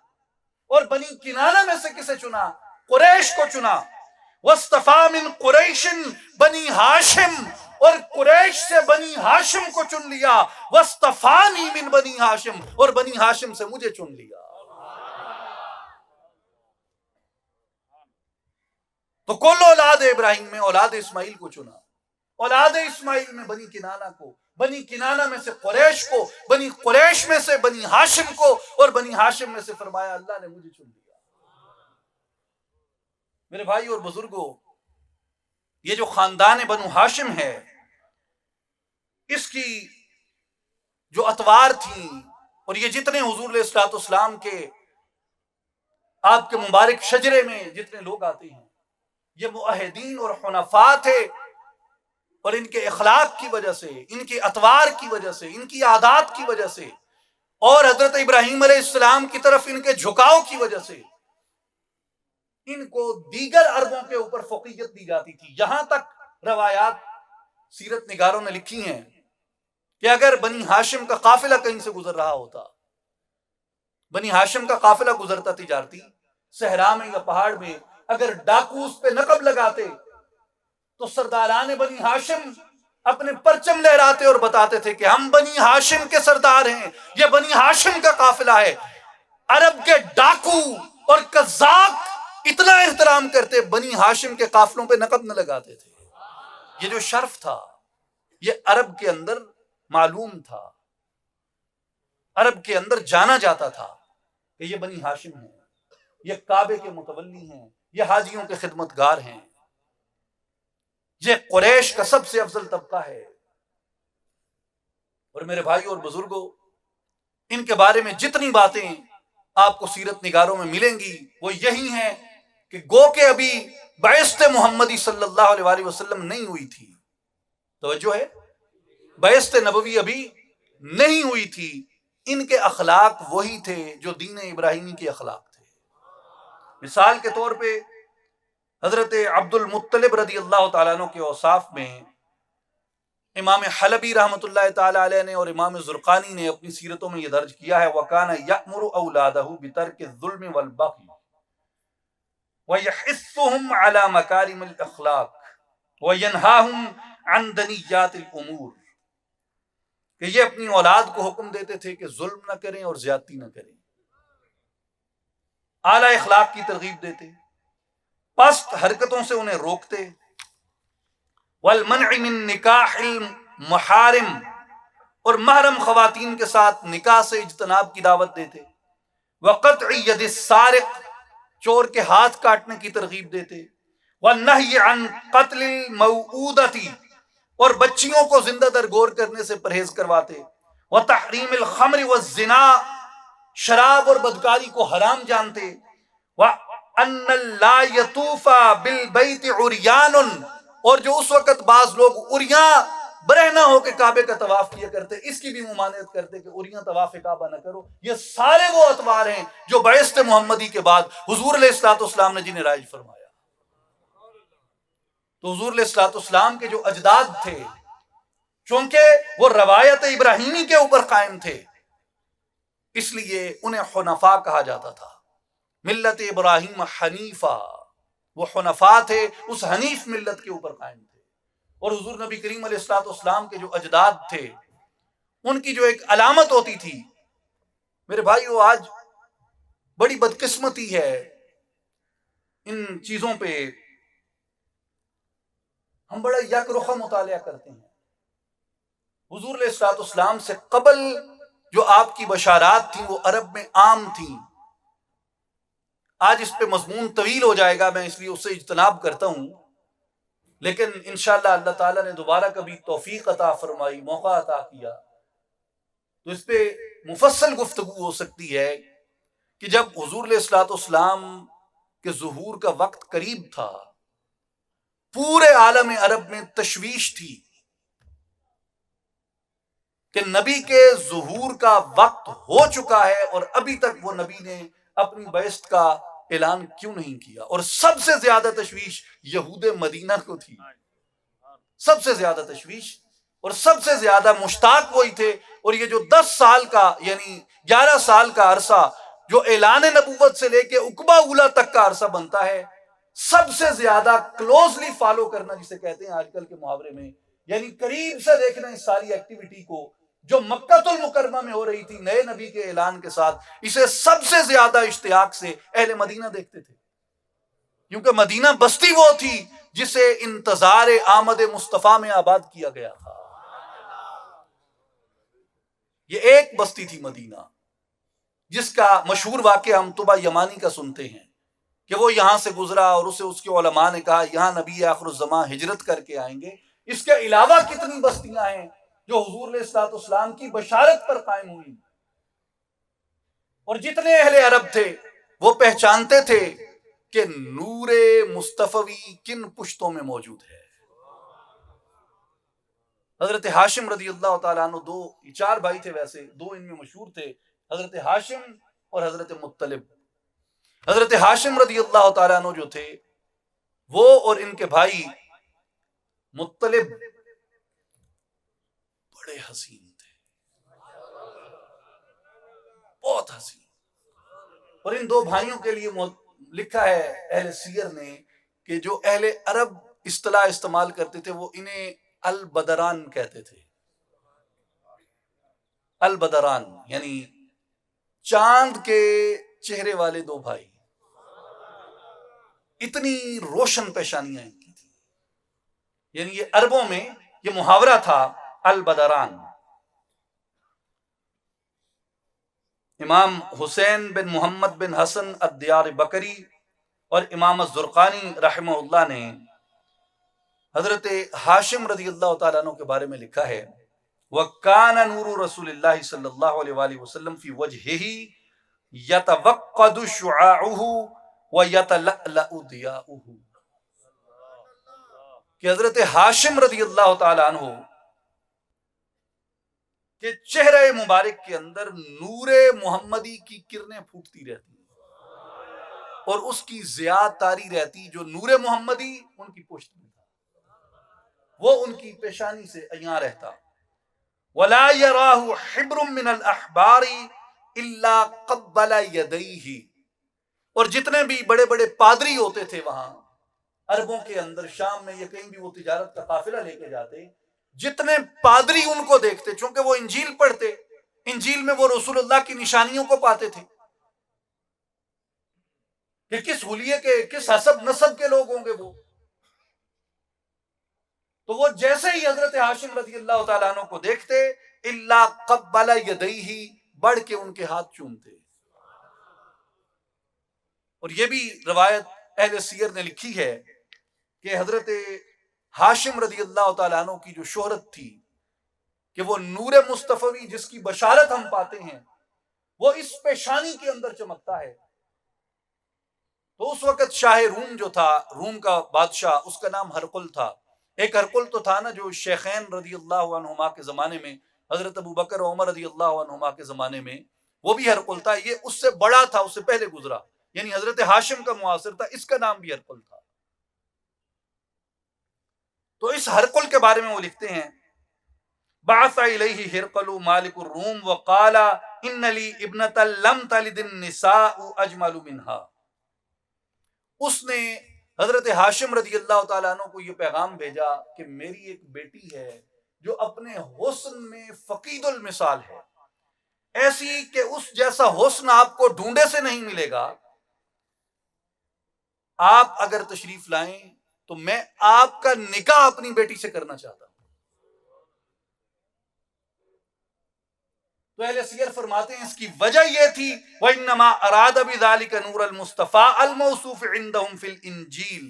اور بنی کنانا میں سے کسے چنا؟ قریش کو چنا. واصطفیٰ من قریش بنی ہاشم، اور قریش سے بنی ہاشم کو چن لیا. واصطفانی من بنی ہاشم، اور بنی ہاشم سے مجھے چن لیا. تو کل اولاد ابراہیم میں اولاد اسماعیل کو چنا، اولاد اسماعیل میں بنی کنانا کو، بنی کنانا میں سے قریش کو، بنی قریش میں سے بنی ہاشم کو، اور بنی ہاشم میں سے فرمایا اللہ نے مجھے چن لیا. میرے بھائی اور بزرگوں، یہ جو خاندان بنو ہاشم ہے، اس کی جو اتوار تھیں، اور یہ جتنے حضور علیہ الصلوۃ والسلام کے آپ کے مبارک شجرے میں جتنے لوگ آتے ہیں یہ معاہدین اور حنفاء تھے، اور ان کے اخلاق کی وجہ سے، ان کے اطوار کی وجہ سے، ان کی عادات کی وجہ سے، اور حضرت ابراہیم علیہ السلام کی طرف ان کے جھکاؤ کی وجہ سے ان کو دیگر عربوں کے اوپر فوقیت دی جاتی تھی۔ یہاں تک روایات سیرت نگاروں نے لکھی ہیں کہ اگر بنی ہاشم کا قافلہ کہیں سے گزر رہا ہوتا، بنی ہاشم کا قافلہ گزرتا تجارتی صحرا میں یا پہاڑ میں، اگر ڈاکو اس پہ نقب لگاتے تو سرداران بنی ہاشم اپنے پرچم لہراتے اور بتاتے تھے کہ ہم بنی ہاشم کے سردار ہیں، یہ بنی ہاشم کا قافلہ ہے۔ عرب کے ڈاکو اور قذاق اتنا احترام کرتے، بنی ہاشم کے قافلوں پہ نقب نہ لگاتے تھے۔ یہ جو شرف تھا یہ عرب کے اندر معلوم تھا، عرب کے اندر جانا جاتا تھا کہ یہ بنی ہاشم ہیں، یہ کعبے کے متولی ہیں، یہ حاجیوں کے خدمت گار ہیں، یہ قریش کا سب سے افضل طبقہ ہے۔ اور میرے بھائیوں اور بزرگوں، ان کے بارے میں جتنی باتیں آپ کو سیرت نگاروں میں ملیں گی وہ یہی ہیں کہ گو کہ ابھی بعثت محمدی صلی اللہ علیہ وآلہ وسلم نہیں ہوئی تھی، توجہ ہے، بعثت نبوی ابھی نہیں ہوئی تھی، ان کے اخلاق وہی تھے جو دین ابراہیمی کے اخلاق تھے۔ مثال کے طور پہ حضرت عبد المطلب رضی اللہ تعالیٰ عنہ کے اوصاف میں امام حلبی رحمۃ اللہ تعالیٰ علیہ نے اور امام زرقانی نے اپنی سیرتوں میں یہ درج کیا ہے، وَكَانَ يَأْمُرُ أَوْلَادَهُ بِتَرْكِ الظُّلْمِ وَالْبَغْيِ وَيَحِثُّهُمْ عَلَى مَكَارِمِ الْأَخْلَاقِ وَيَنْهَاهُمْ عَنْ دَنِيَّاتِ الْأُمُورِ، کہ یہ اپنی اولاد کو حکم دیتے تھے کہ ظلم نہ کریں اور زیادتی نہ کریں، اعلیٰ اخلاق کی ترغیب دیتے، پست حرکتوں سے انہیں روکتے، والمنع من نکاح المحارم، اور محرم خواتین کے ساتھ نکاح سے اجتناب کی دعوت دیتے، وقطع ید السارق، چور کے ہاتھ کاٹنے کی ترغیب دیتے، والنہی عن قتل الموعودۃ، اور بچیوں کو زندہ درگور کرنے سے پرہیز کرواتے، وتحریم الخمر والزنا، شراب اور بدکاری کو حرام جانتے، وَأَنَّ لَا يَطُوفَ بِالْبَيْتِ عُرْيَانٌ، اور جو اس وقت بعض لوگ عریاں برہنہ ہو کے کعبے کا طواف کیا کرتے، اس کی بھی ممانعت کرتے کہ عریاں طواف کعبہ نہ کرو۔ یہ سارے وہ اطوار ہیں جو بعثت محمدی کے بعد حضور علیہ الصلوۃ والسلام نے جنہیں رائج فرمایا۔ تو حضور علیہ الصلوۃ والسلام کے جو اجداد تھے، چونکہ وہ روایت ابراہیمی کے اوپر قائم تھے، اس لیے انہیں حنفاء کہا جاتا تھا۔ ملت ابراہیم حنیفہ، وہ حنفاء تھے، اس حنیف ملت کے اوپر قائم تھے۔ اور حضور نبی کریم علیہ الصلوۃ والسلام کے جو اجداد تھے، ان کی جو ایک علامت ہوتی تھی، میرے بھائیو آج بڑی بدقسمتی ہے ان چیزوں پہ ہم بڑا یک رخا مطالعہ کرتے ہیں۔ حضور علیہ الصلوۃ والسلام سے قبل جو آپ کی بشارات تھیں وہ عرب میں عام تھیں۔ آج اس پہ مضمون طویل ہو جائے گا، میں اس لیے اس سے اجتناب کرتا ہوں، لیکن انشاءاللہ اللہ تعالیٰ نے دوبارہ کبھی توفیق عطا فرمائی، موقع عطا کیا تو اس پہ مفصل گفتگو ہو سکتی ہے کہ جب حضور علیہ الصلوۃ والسلام کے ظہور کا وقت قریب تھا، پورے عالم عرب میں تشویش تھی کہ نبی کے ظہور کا وقت ہو چکا ہے اور ابھی تک وہ نبی نے اپنی بعثت کا اعلان کیوں نہیں کیا۔ اور سب سے زیادہ تشویش یہود مدینہ کو تھی، سب سے زیادہ تشویش، اور سب سے زیادہ مشتاق وہی تھے۔ اور یہ جو 10 سال کا یعنی 11 سال کا عرصہ جو اعلان نبوت سے لے کے عقبہ اولا تک کا عرصہ بنتا ہے، سب سے زیادہ کلوزلی فالو کرنا جسے کہتے ہیں آج کل کے محاورے میں، یعنی قریب سے دیکھنا اس ساری ایکٹیویٹی کو جو مکہ المکرمہ میں ہو رہی تھی نئے نبی کے اعلان کے ساتھ، اسے سب سے زیادہ اشتیاق سے اہل مدینہ دیکھتے تھے، کیونکہ مدینہ بستی وہ تھی جسے انتظار آمد مصطفیٰ میں آباد کیا گیا تھا۔ یہ ایک بستی تھی مدینہ، جس کا مشہور واقعہ ہم طبع یمانی کا سنتے ہیں کہ وہ یہاں سے گزرا اور اسے اس کے علماء نے کہا یہاں نبی آخر الزمان ہجرت کر کے آئیں گے۔ اس کے علاوہ کتنی بستیاں ہیں جو حضور علیہ الصلوۃ والسلام کی بشارت پر قائم ہوئی، اور جتنے اہل عرب تھے وہ پہچانتے تھے کہ نور مصطفی کن پشتوں میں موجود ہے. حضرت ہاشم رضی اللہ تعالیٰ عنہ چار بھائی تھے، ویسے دو ان میں مشہور تھے، حضرت ہاشم اور حضرت مطلب. حضرت ہاشم رضی اللہ تعالیٰ عنہ جو تھے وہ اور ان کے بھائی مطلب بڑے حسین تھے، بہت حسین. اور ان دو بھائیوں کے لیے لکھا ہے اہل سیر نے کہ جو اہل عرب اصطلاح استعمال کرتے تھے وہ انہیں البدران کہتے تھے. البدران یعنی چاند کے چہرے والے دو بھائی، اتنی روشن پیشانیاں ان کی تھی. یعنی یہ عربوں میں یہ محاورہ تھا البدران. امام حسین بن محمد بن حسن الدیار بکری اور امام الزرقانی رحمہ اللہ نے حضرت ہاشم رضی اللہ تعالیٰ عنہ کے بارے میں لکھا ہے وَكَانَ نُورُ رسول اللہ صلی اللہ علیہ وآلہ وسلم فی وجہہ یتوقد شعاعہ ویتلألأ ضیاؤہ، کہ حضرت ہاشم رضی اللہ تعالیٰ عنہ کہ چہرہ مبارک کے اندر نور محمدی کی کرنیں پھوٹتی رہتی اور اس کی ضیاء طاری رہتی. جو نور محمدی ان کی پشت میں تھا، وہ ان کی پیشانی سے عیاں رہتا. وَلَا يَرَاهُ حِبْرٌ مِّنَ الْأَحْبَارِ إِلَّا قَبَّلَ يَدَيْهِ. اور جتنے بھی بڑے بڑے پادری ہوتے تھے وہاں عربوں کے اندر، شام میں یا کہیں بھی وہ تجارت کا قافلہ لے کے جاتے، جتنے پادری ان کو دیکھتے، چونکہ وہ انجیل پڑھتے، انجیل میں وہ رسول اللہ کی نشانیوں کو پاتے تھے کہ کس حلیے کے، کس حسب نسب کے لوگ ہوں گے وہ، تو وہ جیسے ہی حضرت ہاشم رضی اللہ تعالیٰ عنہ کو دیکھتے الا قبل یدیہ، بڑھ کے ان کے ہاتھ چومتے. اور یہ بھی روایت اہل سیر نے لکھی ہے کہ حضرت ہاشم رضی اللہ تعالیٰ عنہ کی جو شہرت تھی کہ وہ نور مصطفی جس کی بشارت ہم پاتے ہیں وہ اس پیشانی کے اندر چمکتا ہے. تو اس وقت شاہ روم جو تھا، روم کا بادشاہ، اس کا نام ہرقل تھا. ایک ہرقل تو تھا نا جو شیخین رضی اللہ عنہما کے زمانے میں، حضرت ابو بکر و عمر رضی اللہ عنہما کے زمانے میں وہ بھی ہرقل تھا. یہ اس سے بڑا تھا، اس سے پہلے گزرا، یعنی حضرت ہاشم کا معاصر تھا، اس کا نام بھی ہرقل تھا. تو اس ہرقل کے بارے میں وہ لکھتے ہیں بعث الیہ ہرقل مالک الروم وقال ان لی ابنۃ لم تلد النساء اجمل منها. اس نے حضرت ہاشم رضی اللہ تعالیٰ عنہ کو یہ پیغام بھیجا کہ میری ایک بیٹی ہے جو اپنے حسن میں فقید المثال ہے، ایسی کہ اس جیسا حسن آپ کو ڈھونڈے سے نہیں ملے گا. آپ اگر تشریف لائیں تو میں آپ کا نکاح اپنی بیٹی سے کرنا چاہتا ہوں. تو اہل سیر فرماتے ہیں اس کی وجہ یہ تھی وَإِنَّمَا أَرَادَ بِذَلِكَ نُورَ الْمُصْطَفَىٰ الْمَوْصُوفِ عِندَهُمْ فِي الْإِنْجِيلِ،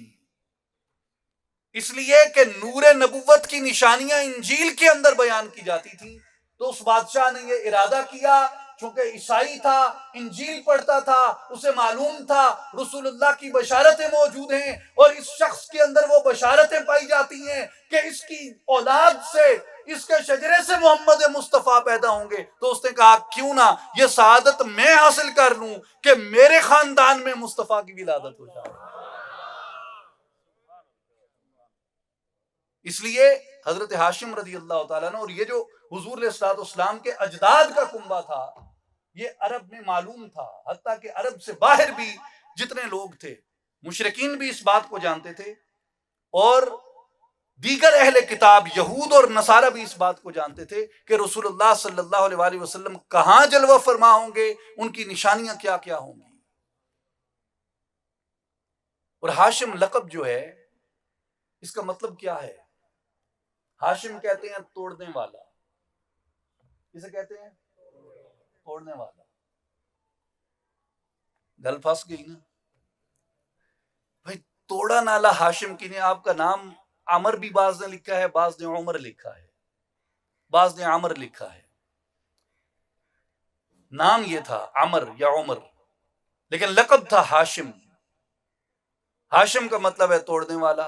اس لیے کہ نور نبوت کی نشانیاں انجیل کے اندر بیان کی جاتی تھی. تو اس بادشاہ نے یہ ارادہ کیا، چونکہ عیسائی تھا، انجیل پڑھتا تھا، اسے معلوم تھا رسول اللہ کی بشارتیں موجود ہیں اور اس شخص کے اندر وہ بشارتیں پائی جاتی ہیں کہ اس کی اولاد سے، اس کے شجرے سے محمد مصطفیٰ پیدا ہوں گے. تو اس نے کہا کیوں نہ یہ سعادت میں حاصل کر لوں کہ میرے خاندان میں مصطفیٰ کی ولادت ہو جائے. اس لیے حضرت ہاشم رضی اللہ تعالیٰ عنہ، اور یہ جو حضور علیہ الصلوۃ والسلام کے اجداد کا کنبہ تھا یہ عرب میں معلوم تھا، حتیٰ کہ عرب سے باہر بھی جتنے لوگ تھے مشرکین بھی اس بات کو جانتے تھے، اور دیگر اہل کتاب یہود اور نصارہ بھی اس بات کو جانتے تھے کہ رسول اللہ صلی اللہ علیہ وآلہ وسلم کہاں جلوہ فرما ہوں گے، ان کی نشانیاں کیا کیا ہوں گی. اور ہاشم لقب جو ہے اس کا مطلب کیا ہے؟ ہاشم کہتے ہیں توڑنے والا. کسے کہتے ہیں؟ توڑنے والا. گل پھنس گئی نا بھائی، توڑا نالا ہاشم کی نے. آپ کا نام عمر بھی بعض نے لکھا ہے، بعض نے عمر لکھا ہے، بعض نے عمر لکھا ہے. نام یہ تھا عمر یا عمر. لیکن لقب تھا ہاشم. ہاشم کا مطلب ہے توڑنے والا.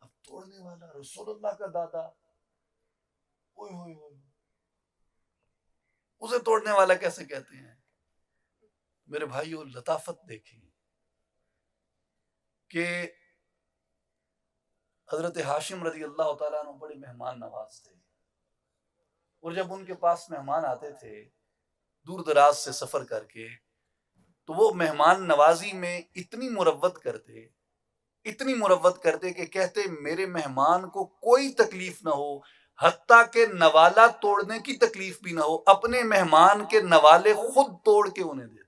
اب توڑنے والا رسول اللہ کا دادا, اوئے ہوئے ہوئے, اسے توڑنے والا کیسے کہتے ہیں؟ میرے بھائیو لطافت دیکھیں کہ حضرت ہاشم رضی اللہ تعالیٰ عنہ بڑے مہمان نواز تھے, اور جب ان کے پاس مہمان آتے تھے دور دراز سے سفر کر کے, تو وہ مہمان نوازی میں اتنی مروت کرتے کہ کہتے میرے مہمان کو کوئی تکلیف نہ ہو, حتیٰ کہ نوالا توڑنے کی تکلیف بھی نہ ہو, اپنے مہمان کے نوالے خود توڑ کے انہیں دیتے.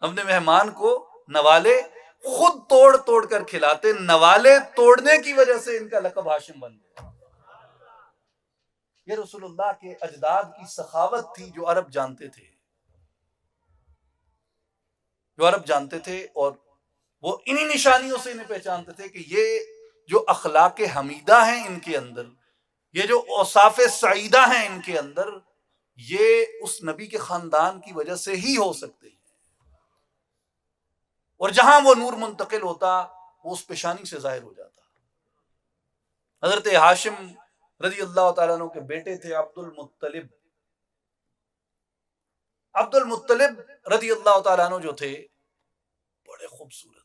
اپنے مہمان کو نوالے خود توڑ توڑ کر کھلاتے. نوالے توڑنے کی وجہ سے ان کا لقب ہاشم بن گیا. یہ رسول اللہ کے اجداد کی سخاوت تھی جو عرب جانتے تھے, اور وہ انہی نشانیوں سے انہیں پہچانتے تھے کہ یہ جو اخلاق حمیدہ ہیں ان کے اندر, یہ جو اوصاف سعیدہ ہیں ان کے اندر, یہ اس نبی کے خاندان کی وجہ سے ہی ہو سکتے ہیں. اور جہاں وہ نور منتقل ہوتا وہ اس پیشانی سے ظاہر ہو جاتا. حضرت ہاشم رضی اللہ تعالیٰ عنہ کے بیٹے تھے عبد المطلب رضی اللہ تعالیٰ عنہ جو تھے بڑے خوبصورت,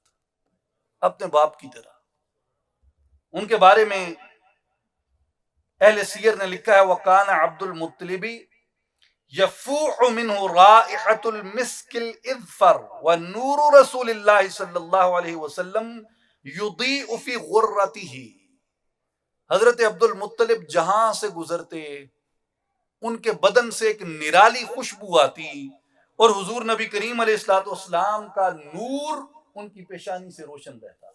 اپنے باپ کی طرح. ان کے بارے میں اہل سیر نے لکھا ہے وَقَانَ عَبْدُ الْمُطْلِبِ يَفُوحُ مِنْهُ رَائِحَةُ الْمِسْكِ الْإِذْفَرِ وَنُورُ رَسُولِ اللَّهِ صلی اللہ علیہ وسلم يُضِيءُ فِي غُرَّتِهِ. حضرت عبد المطلب جہاں سے گزرتے ان کے بدن سے ایک نرالی خوشبو آتی, اور حضور نبی کریم علیہ الصلوۃ والسلام کا نور ان کی پیشانی سے روشن رہتا.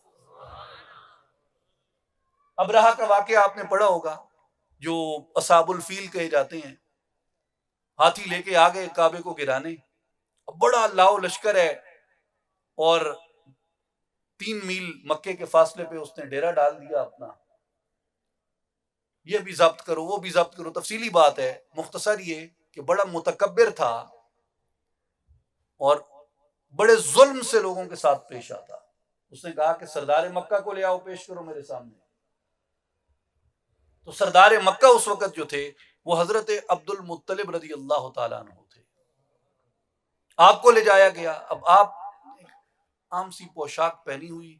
ابرہہ کا واقعہ آپ نے پڑھا ہوگا, جو اصحاب الفیل کہے جاتے ہیں, ہاتھی لے کے آگے کعبے کو گرانے. بڑا لاؤ لشکر ہے, اور 3 میل مکے کے فاصلے پہ اس نے ڈیرا ڈال دیا اپنا. یہ بھی ضبط کرو, وہ بھی ضبط کرو. تفصیلی بات ہے, مختصر یہ کہ بڑا متکبر تھا اور بڑے ظلم سے لوگوں کے ساتھ پیش آتا. اس نے کہا کہ سردار مکہ کو لے آؤ, پیش کرو میرے سامنے. تو سردار مکہ اس وقت جو تھے وہ حضرت عبد المطلب رضی اللہ تعالیٰ عنہ تھے. آپ کو لے جایا گیا. اب آپ عام سی پوشاک پہنی ہوئی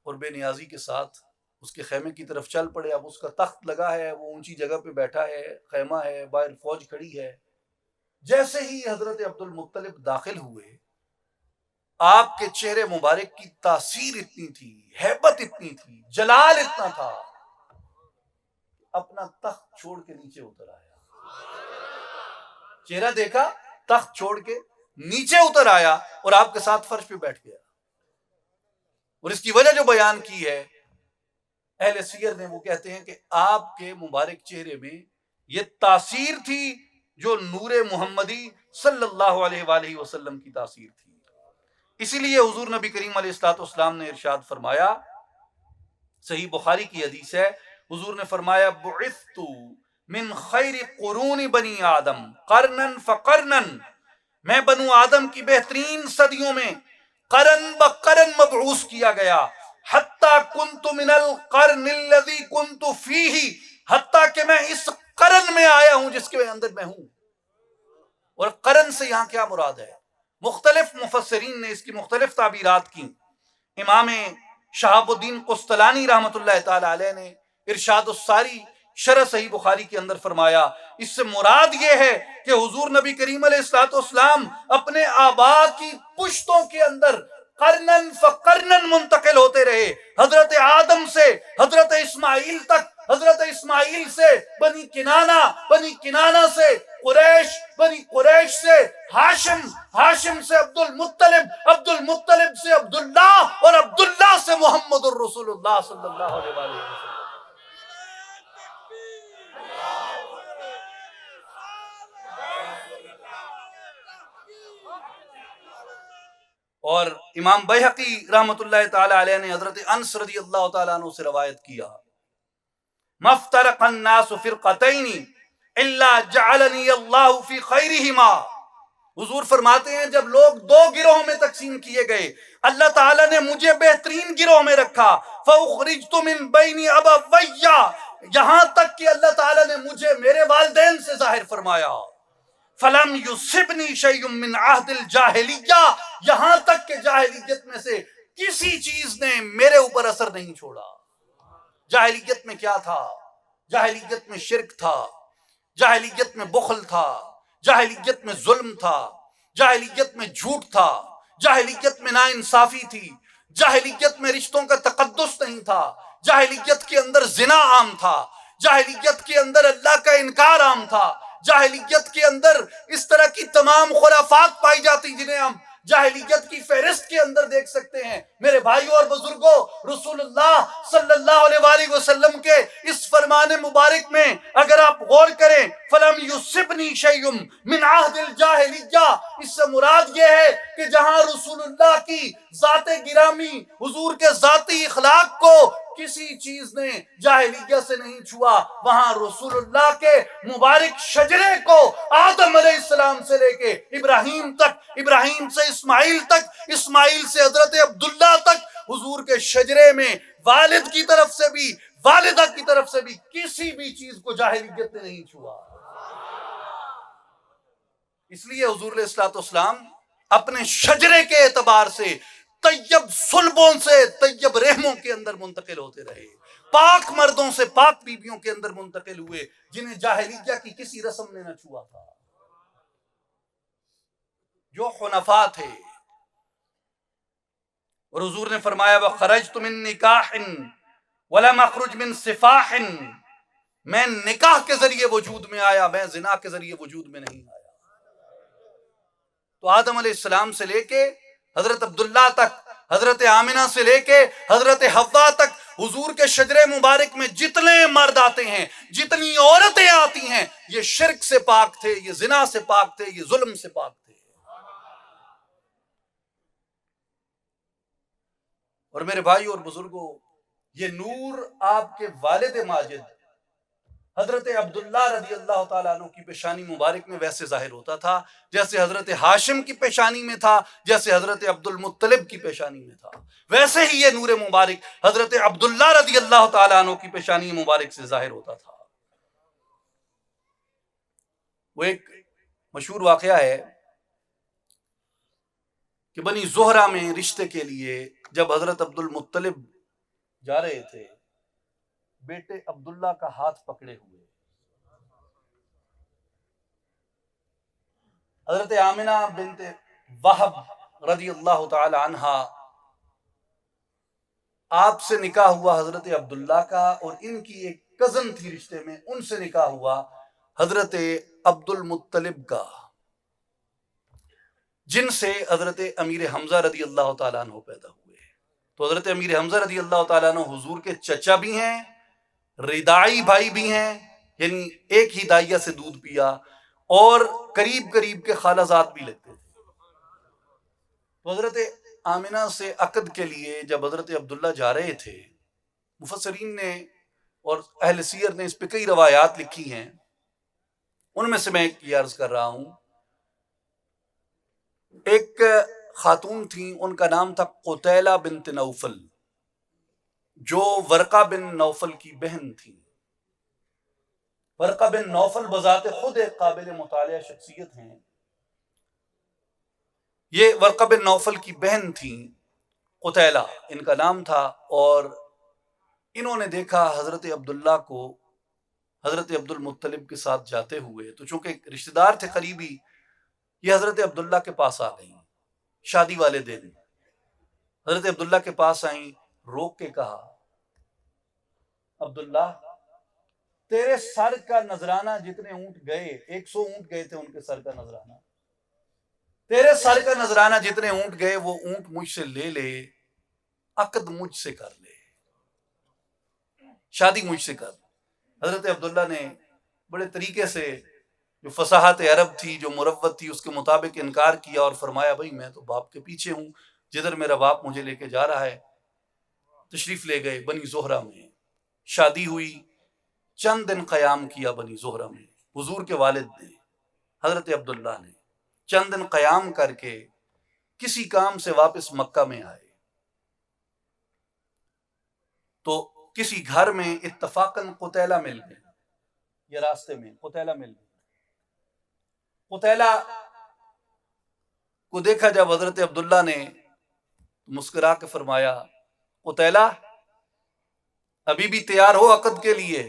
اور بے نیازی کے ساتھ اس کے خیمے کی طرف چل پڑے. اب اس کا تخت لگا ہے, وہ اونچی جگہ پہ بیٹھا ہے, خیمہ ہے, باہر فوج کھڑی ہے. جیسے ہی حضرت عبد المطلب داخل ہوئے, آپ کے چہرے مبارک کی تاثیر اتنی تھی, ہیبت اتنی تھی, جلال اتنا تھا, اپنا تخت چھوڑ کے نیچے اتر آیا. چہرہ دیکھا, تخت چھوڑ کے نیچے اتر آیا اور آپ کے ساتھ فرش پہ بیٹھ گیا. اور اس کی وجہ جو بیان کی ہے اہل سیر نے, وہ کہتے ہیں کہ آپ کے مبارک چہرے میں یہ تاثیر تھی جو نور محمدی صلی اللہ علیہ وآلہ وسلم کی تاثیر تھی. اسی لیے حضور نبی کریم علیہ الصلوۃ والسلام نے ارشاد فرمایا, صحیح بخاری کی حدیث ہے, حضور نے فرمایا بعثت من خیر قرون بنی آدم قرنا فقرنا, میں بنو آدم کی بہترین صدیوں میں قرن بقرن مبعوث کیا گیا. حتی کنت من القرن الذی کنت فیہ, حتیٰ کہ میں اس قرن میں آیا ہوں جس کے اندر میں ہوں. اور قرن سے یہاں کیا مراد ہے؟ مختلف مفسرین نے اس کی مختلف تعبیرات کی. امام شہاب الدین قسطلانی رحمۃ اللہ تعالی علیہ نے ارشاد الساری شرح صحیح بخاری کے اندر فرمایا, اس سے مراد یہ ہے کہ حضور نبی کریم علیہ الصلوۃ والسلام اپنے آبا کی پشتوں کے اندر قرنن فقرنن منتقل ہوتے رہے, حضرت آدم سے حضرت اسماعیل تک, حضرت اسماعیل سے بنی کنانہ, بنی کنانہ سے قریش, بنی قریش سے ہاشم, ہاشم سے عبد المطلب, عبد المطلب سے عبداللہ, اور عبداللہ سے محمد الرسول اللہ صلی اللہ علیہ وسلم. اور امام بیہقی رحمۃ اللہ تعالی علیہ نے حضرت انس رضی اللہ تعالیٰ عنہ سے روایت کیا, مفترق الناس فرقتین الا جعلنی اللہ فی خیرہما, حضور فرماتے ہیں جب لوگ دو گروہوں میں تقسیم کیے گئے، اللہ تعالیٰ نے مجھے بہترین گروہ میں رکھا، فَأُخْرِجْتُ مِن بَيْنِ أَبَوَيَّ، یہاں تک کہ اللہ تعالیٰ نے مجھے میرے والدین سے ظاہر فرمایا، فَلَمْ يُصِبْنِي شَيْءٌ مِّنْ عَهْدِ الْجَاهِلِيَّةِ، یہاں تک کہ جاہلیت میں سے کسی چیز نے میرے اوپر اثر نہیں چھوڑا۔ جاہلیت میں کیا تھا؟ جاہلیت میں شرک تھا، جاہلیت میں بخل تھا، جاہلیت میں ظلم تھا، جاہلیت میں جھوٹ تھا، جاہلیت میں ناانصافی تھی، جاہلیت میں رشتوں کا تقدس نہیں تھا، جاہلیت کے اندر زنا عام تھا، جاہلیت کے اندر اللہ کا انکار عام تھا، جاہلیت کے اندر اس طرح کی تمام خرافات پائی جاتی جنہیں ہم جاہلیت کی فہرست کے اندر دیکھ سکتے ہیں۔ میرے بھائیوں اور بزرگوں، رسول اللہ صلی اللہ علیہ وآلہ وسلم کے اس فرمان مبارک میں اگر آپ غور کریں، فَلَمْ يُصِبْنِي شَيْءٌ مِّنْ عَهْدِ الْجَاهِلِيَّةِ، اس سے مراد یہ ہے کہ جہاں رسول اللہ کی ذات گرامی، حضور کے ذاتی اخلاق کو کسی چیز نے جاہلیت سے نہیں چھوا، وہاں رسول اللہ کے مبارک شجرے کو آدم علیہ السلام سے لے کے ابراہیم تک، ابراہیم سے اسماعیل تک، اسماعیل سے حضرت عبداللہ تک، حضور کے شجرے میں والد کی طرف سے بھی والدہ کی طرف سے بھی کسی بھی چیز کو جاہلیت نے نہیں چھوا۔ اس لیے حضور علیہ الصلوۃ والسلام اپنے شجرے کے اعتبار سے طیب صلبوں سے طیب رحموں کے اندر منتقل ہوتے رہے، پاک مردوں سے پاک بیویوں کے اندر منتقل ہوئے جنہیں جاہلیت کی کسی رسم نے نہ چھوا تھا، جو حنفاء تھے۔ اور حضور نے فرمایا وَخَرَجْتُ مِن نِّكَاحٍ وَلَمْ أَخْرُجْ مِن سِفَاحٍ، میں نکاح کے ذریعے وجود میں آیا، میں زنا کے ذریعے وجود میں نہیں آیا۔ تو آدم علیہ السلام سے لے کے حضرت عبداللہ تک، حضرت آمنہ سے لے کے حضرت حوا تک، حضور کے شجرے مبارک میں جتنے مرد آتے ہیں، جتنی عورتیں آتی ہیں، یہ شرک سے پاک تھے، یہ زنا سے پاک تھے، یہ ظلم سے پاک تھے۔ اور میرے بھائی اور بزرگوں، یہ نور آپ کے والد ماجد حضرت عبداللہ رضی اللہ تعالیٰ عنہ کی پیشانی مبارک میں ویسے ظاہر ہوتا تھا جیسے حضرت ہاشم کی پیشانی میں تھا، جیسے حضرت عبد المطلب کی پیشانی میں تھا، ویسے ہی یہ نور مبارک حضرت عبداللہ رضی اللہ تعالیٰ عنہ کی پیشانی مبارک سے ظاہر ہوتا تھا۔ وہ ایک مشہور واقعہ ہے کہ بنی زہرہ میں رشتے کے لیے جب حضرت عبد المطلب جا رہے تھے، بیٹے عبداللہ کا ہاتھ پکڑے ہوئے حضرت آمنہ بنت وہب رضی اللہ تعالی عنہا، آپ سے نکاح ہوا حضرت عبداللہ کا، اور ان کی ایک کزن تھی رشتے میں، ان سے نکاح ہوا حضرت عبد المطلب کا، جن سے حضرت امیر حمزہ رضی اللہ تعالیٰ عنہ پیدا ہوئے۔ تو حضرت امیر حمزہ رضی اللہ تعالیٰ عنہ حضور کے چچا بھی ہیں، ردائی بھائی بھی ہیں، یعنی ایک ہی دائیا سے دودھ پیا، اور قریب قریب کے خالہ زاد بھی لگتے تھے۔ تو حضرت آمنہ سے عقد کے لیے جب حضرت عبداللہ جا رہے تھے، مفسرین نے اور اہل سیر نے اس پہ کئی روایات لکھی ہیں، ان میں سے میں ایک یہ عرض کر رہا ہوں۔ ایک خاتون تھیں، ان کا نام تھا قتیلہ بنت نوفل، جو ورقہ بن نوفل کی بہن تھی۔ ورقہ بن نوفل بذات خود ایک قابل مطالعہ شخصیت ہیں۔ یہ ورقہ بن نوفل کی بہن تھیں، قتیلہ ان کا نام تھا، اور انہوں نے دیکھا حضرت عبداللہ کو حضرت عبد المطلب کے ساتھ جاتے ہوئے، تو چونکہ رشتہ دار تھے قریبی، یہ حضرت عبداللہ کے پاس آ گئیں شادی والے دن۔ حضرت عبداللہ کے پاس آئیں، روک کے کہا عبداللہ تیرے سر کا نذرانہ جتنے اونٹ گئے، 100 اونٹ گئے تھے ان کے سر کا نذرانہ، تیرے سر کا نذرانہ جتنے اونٹ گئے وہ اونٹ مجھ سے لے لے، عقد مجھ سے کر لے، شادی مجھ سے کر۔ حضرت عبداللہ نے بڑے طریقے سے، جو فصاحت عرب تھی، جو مروت تھی، اس کے مطابق انکار کیا اور فرمایا بھائی میں تو باپ کے پیچھے ہوں، جدھر میرا باپ مجھے لے کے جا رہا ہے۔ تشریف لے گئے بنی زہرہ میں، شادی ہوئی، چند دن قیام کیا بنی زہرہ میں، حضور کے والد نے، حضرت عبداللہ نے چند دن قیام کر کے کسی کام سے واپس مکہ میں آئے تو کسی گھر میں اتفاقاً قتیلہ مل گئے، یہ راستے میں قتیلہ مل گئے۔ قتیلہ کو دیکھا جب حضرت عبداللہ نے مسکرا کے فرمایا، قتیلہ ابھی بھی تیار ہو عقد کے لیے؟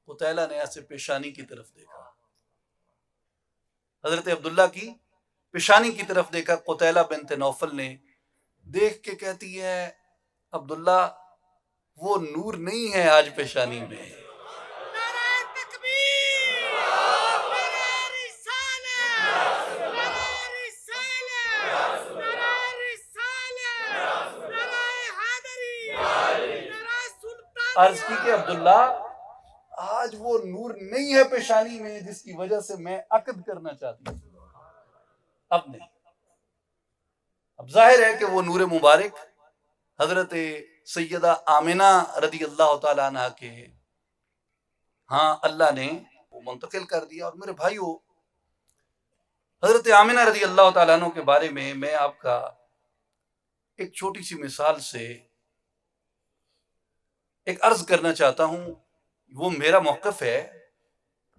قتیلہ نے ایسے پیشانی کی طرف دیکھا، حضرت عبداللہ کی پیشانی کی طرف دیکھا۔ قتیلہ بنت نوفل نے دیکھ کے کہتی ہے، عبداللہ وہ نور نہیں ہے آج پیشانی میں۔ عرض کی کہ عبداللہ آج وہ نور نہیں ہے پیشانی میں جس کی وجہ سے میں عقد کرنا چاہتی ہوں۔ اب نہیں، اب ظاہر ہے کہ وہ نور مبارک حضرت سیدہ آمنہ رضی اللہ تعالیٰ عنہ کے ہاں اللہ نے وہ منتقل کر دیا۔ اور میرے بھائیو، حضرت آمنہ رضی اللہ تعالیٰ عنہ کے بارے میں آپ کا ایک چھوٹی سی مثال سے ایک عرض کرنا چاہتا ہوں۔ وہ میرا موقف ہے،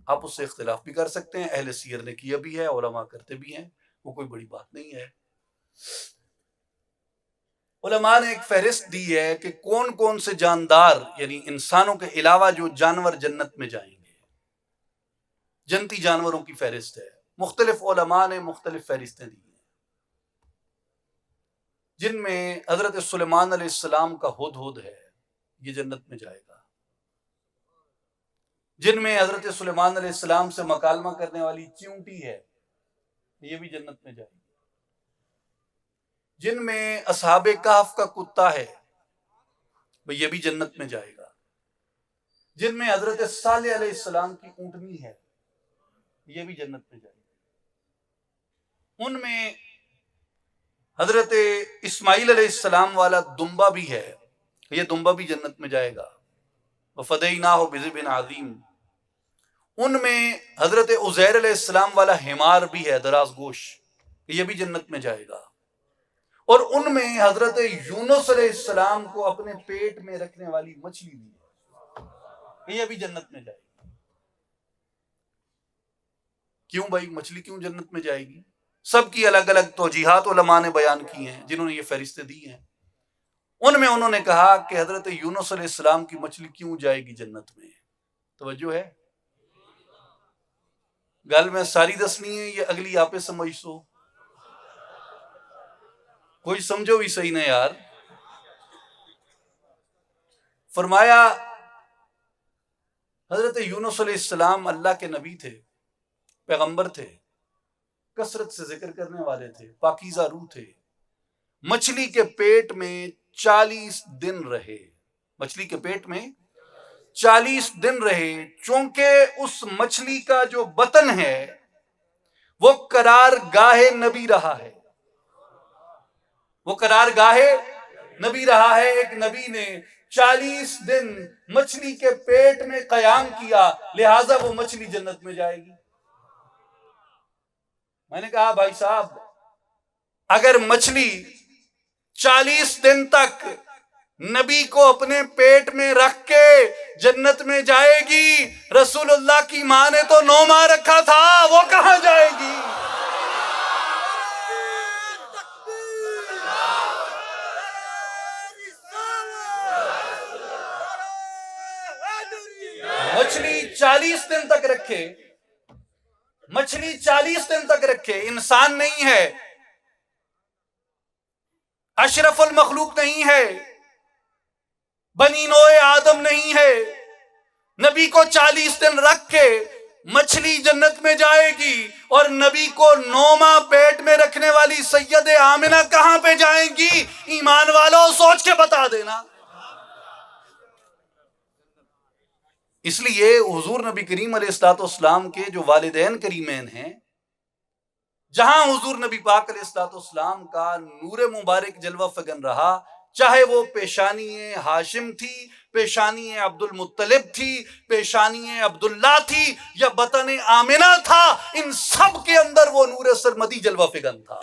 آپ اس سے اختلاف بھی کر سکتے ہیں، اہل سیر نے کیا بھی ہے، علماء کرتے بھی ہیں، وہ کوئی بڑی بات نہیں ہے۔ علماء نے ایک فہرست دی ہے کہ کون کون سے جاندار، یعنی انسانوں کے علاوہ جو جانور جنت میں جائیں گے، جنتی جانوروں کی فہرست ہے۔ مختلف علماء نے مختلف فہرستیں دی ہیں، جن میں حضرت سلیمان علیہ السلام کا ہدہد ہے، یہ جنت میں جائے گا۔ جن میں حضرت سلیمان علیہ السلام سے مکالمہ کرنے والی چیونٹی ہے، یہ بھی جنت میں جائے گی۔ جن میں اصحاب کہف کا کتا ہے، یہ بھی جنت میں جائے گا۔ جن میں حضرت صالح علیہ السلام کی اونٹنی ہے، یہ بھی جنت میں جائے گی۔ ان میں حضرت اسماعیل علیہ السلام والا دمبا بھی ہے، یہ دمبا بھی جنت میں جائے گا۔ وَفَدَيْنَاهُ بِذِبْحٍ عَظِيمٍ۔ ان میں حضرت عزیر علیہ السلام والا حمار بھی ہے، دراز گوش، یہ بھی جنت میں جائے گا۔ اور ان میں حضرت یونس علیہ السلام کو اپنے پیٹ میں رکھنے والی مچھلی بھی ہے، یہ بھی جنت میں جائے گی۔ کیوں بھائی مچھلی کیوں جنت میں جائے گی؟ سب کی الگ الگ توجیحات علماء نے بیان کی ہیں، جنہوں نے یہ فہرستیں دی ہیں۔ ان میں انہوں نے کہا کہ حضرت یونس علیہ السلام کی مچھلی کیوں جائے گی جنت میں؟ توجہ ہے؟ گل میں ساری دسنی ہے، یہ اگلی آپ سمجھ سو، کوئی سمجھو بھی صحیح نہیں یار۔ فرمایا حضرت یونس علیہ السلام اللہ کے نبی تھے، پیغمبر تھے، کثرت سے ذکر کرنے والے تھے، پاکیزہ روح تھے۔ مچھلی کے پیٹ میں 40 دن رہے، مچھلی کے پیٹ میں 40 دن رہے، چونکہ اس مچھلی کا جو بطن ہے وہ قرار گاہ نبی رہا ہے، وہ قرار گاہ نبی رہا ہے۔ ایک نبی نے 40 دن مچھلی کے پیٹ میں قیام کیا، لہٰذا وہ مچھلی جنت میں جائے گی۔ میں نے کہا بھائی صاحب، اگر مچھلی 40 دن تک نبی کو اپنے پیٹ میں رکھ کے جنت میں جائے گی، رسول اللہ کی ماں نے تو 9 ماہ رکھا تھا، وہ کہاں جائے گی؟ مچھلی 40 دن تک رکھے، مچھلی 40 دن تک رکھے، انسان نہیں ہے، اشرف المخلوق نہیں ہے، بنی نوع آدم نہیں ہے، نبی کو 40 دن رکھ کے مچھلی جنت میں جائے گی، اور نبی کو 9 ماہ پیٹ میں رکھنے والی سید آمنہ کہاں پہ جائیں گی؟ ایمان والوں سوچ کے بتا دینا۔ اس لیے حضور نبی کریم علیہ الصلوۃ والسلام کے جو والدین کریمین ہیں، جہاں حضور نبی پاک علیہ الصلوۃ والسلام کا نور مبارک جلوہ فگن رہا، چاہے وہ پیشانی ہاشم تھی، پیشانی عبد المطلب تھی، پیشانی عبداللہ تھی، یا بطن آمنہ تھا، ان سب کے اندر وہ نور سرمدی جلوہ فگن تھا۔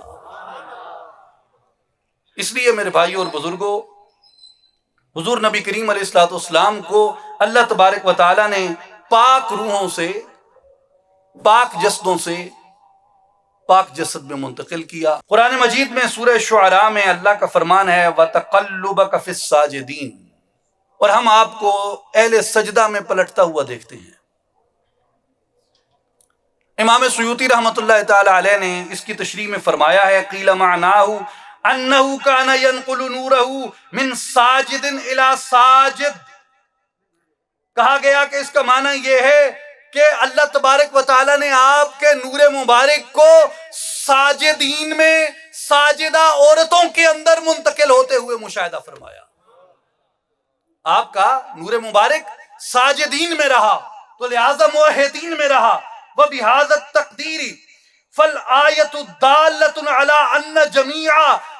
اس لیے میرے بھائیوں اور بزرگوں، حضور نبی کریم علیہ السلام کو اللہ تبارک و تعالی نے پاک روحوں سے، پاک جسدوں سے پاک جسد میں منتقل کیا۔ قرآن مجید میں سورہ شعراء میں اللہ کا فرمان ہے وَتَقَلُّبَكَ فِي السَّاجِدِينَ، اور ہم آپ کو اہل سجدہ میں پلٹتا ہوا دیکھتے ہیں۔ امام سیوطی رحمۃ اللہ تعالی علیہ نے اس کی تشریح میں فرمایا ہے قیل معناہ انہ کان ینقل نورہ من ساجد الی ساجد، کہا گیا کہ اس کا معنی یہ ہے کہ اللہ تبارک و تعالی نے آپ کے نور مبارک کو ساجدین میں، ساجدہ عورتوں کے اندر منتقل ہوتے ہوئے مشاہدہ فرمایا۔ آپ کا نور مبارک ساجدین میں رہا تو لہذا موحدین میں رہا۔ وَبِهَذَا التَّقْدِيرِ فَالْآيَةُ دَالَّةٌ عَلَىٰ أَنَّ جَمِيعَ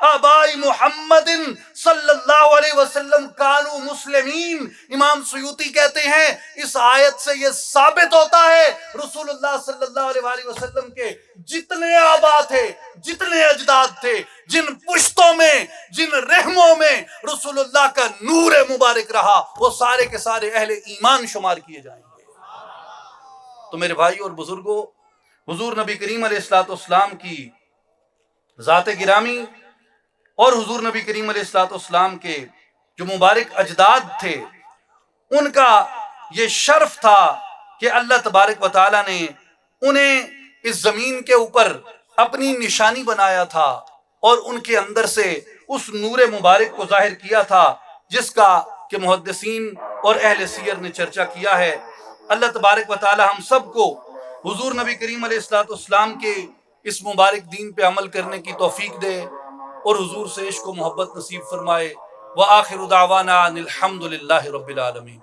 آباءِ محمد صلی اللہ علیہ وسلم كانوا مسلمین۔ امام سیوطی کہتے ہیں اس آیت سے یہ ثابت ہوتا ہے رسول اللہ صلی اللہ علیہ وآلہ وسلم کے جتنے آبا تھے، جتنے اجداد تھے، جن پشتوں میں، جن رحموں میں رسول اللہ کا نور مبارک رہا، وہ سارے کے سارے اہل ایمان شمار کیے جائیں گے۔ تو میرے بھائی اور بزرگوں، حضور نبی کریم علیہ السلام کی ذات گرامی اور حضور نبی کریم علیہ السلام کے جو مبارک اجداد تھے، ان کا یہ شرف تھا کہ اللہ تبارک و تعالی نے انہیں اس زمین کے اوپر اپنی نشانی بنایا تھا اور ان کے اندر سے اس نور مبارک کو ظاہر کیا تھا، جس کا کہ محدثین اور اہل سیر نے چرچا کیا ہے۔ اللہ تبارک و تعالی ہم سب کو حضور نبی کریم علیہ السلام کے اس مبارک دین پہ عمل کرنے کی توفیق دے اور حضور سے عشق و محبت نصیب فرمائے۔ وآخر دعوانا ان الحمد للہ رب العالمین۔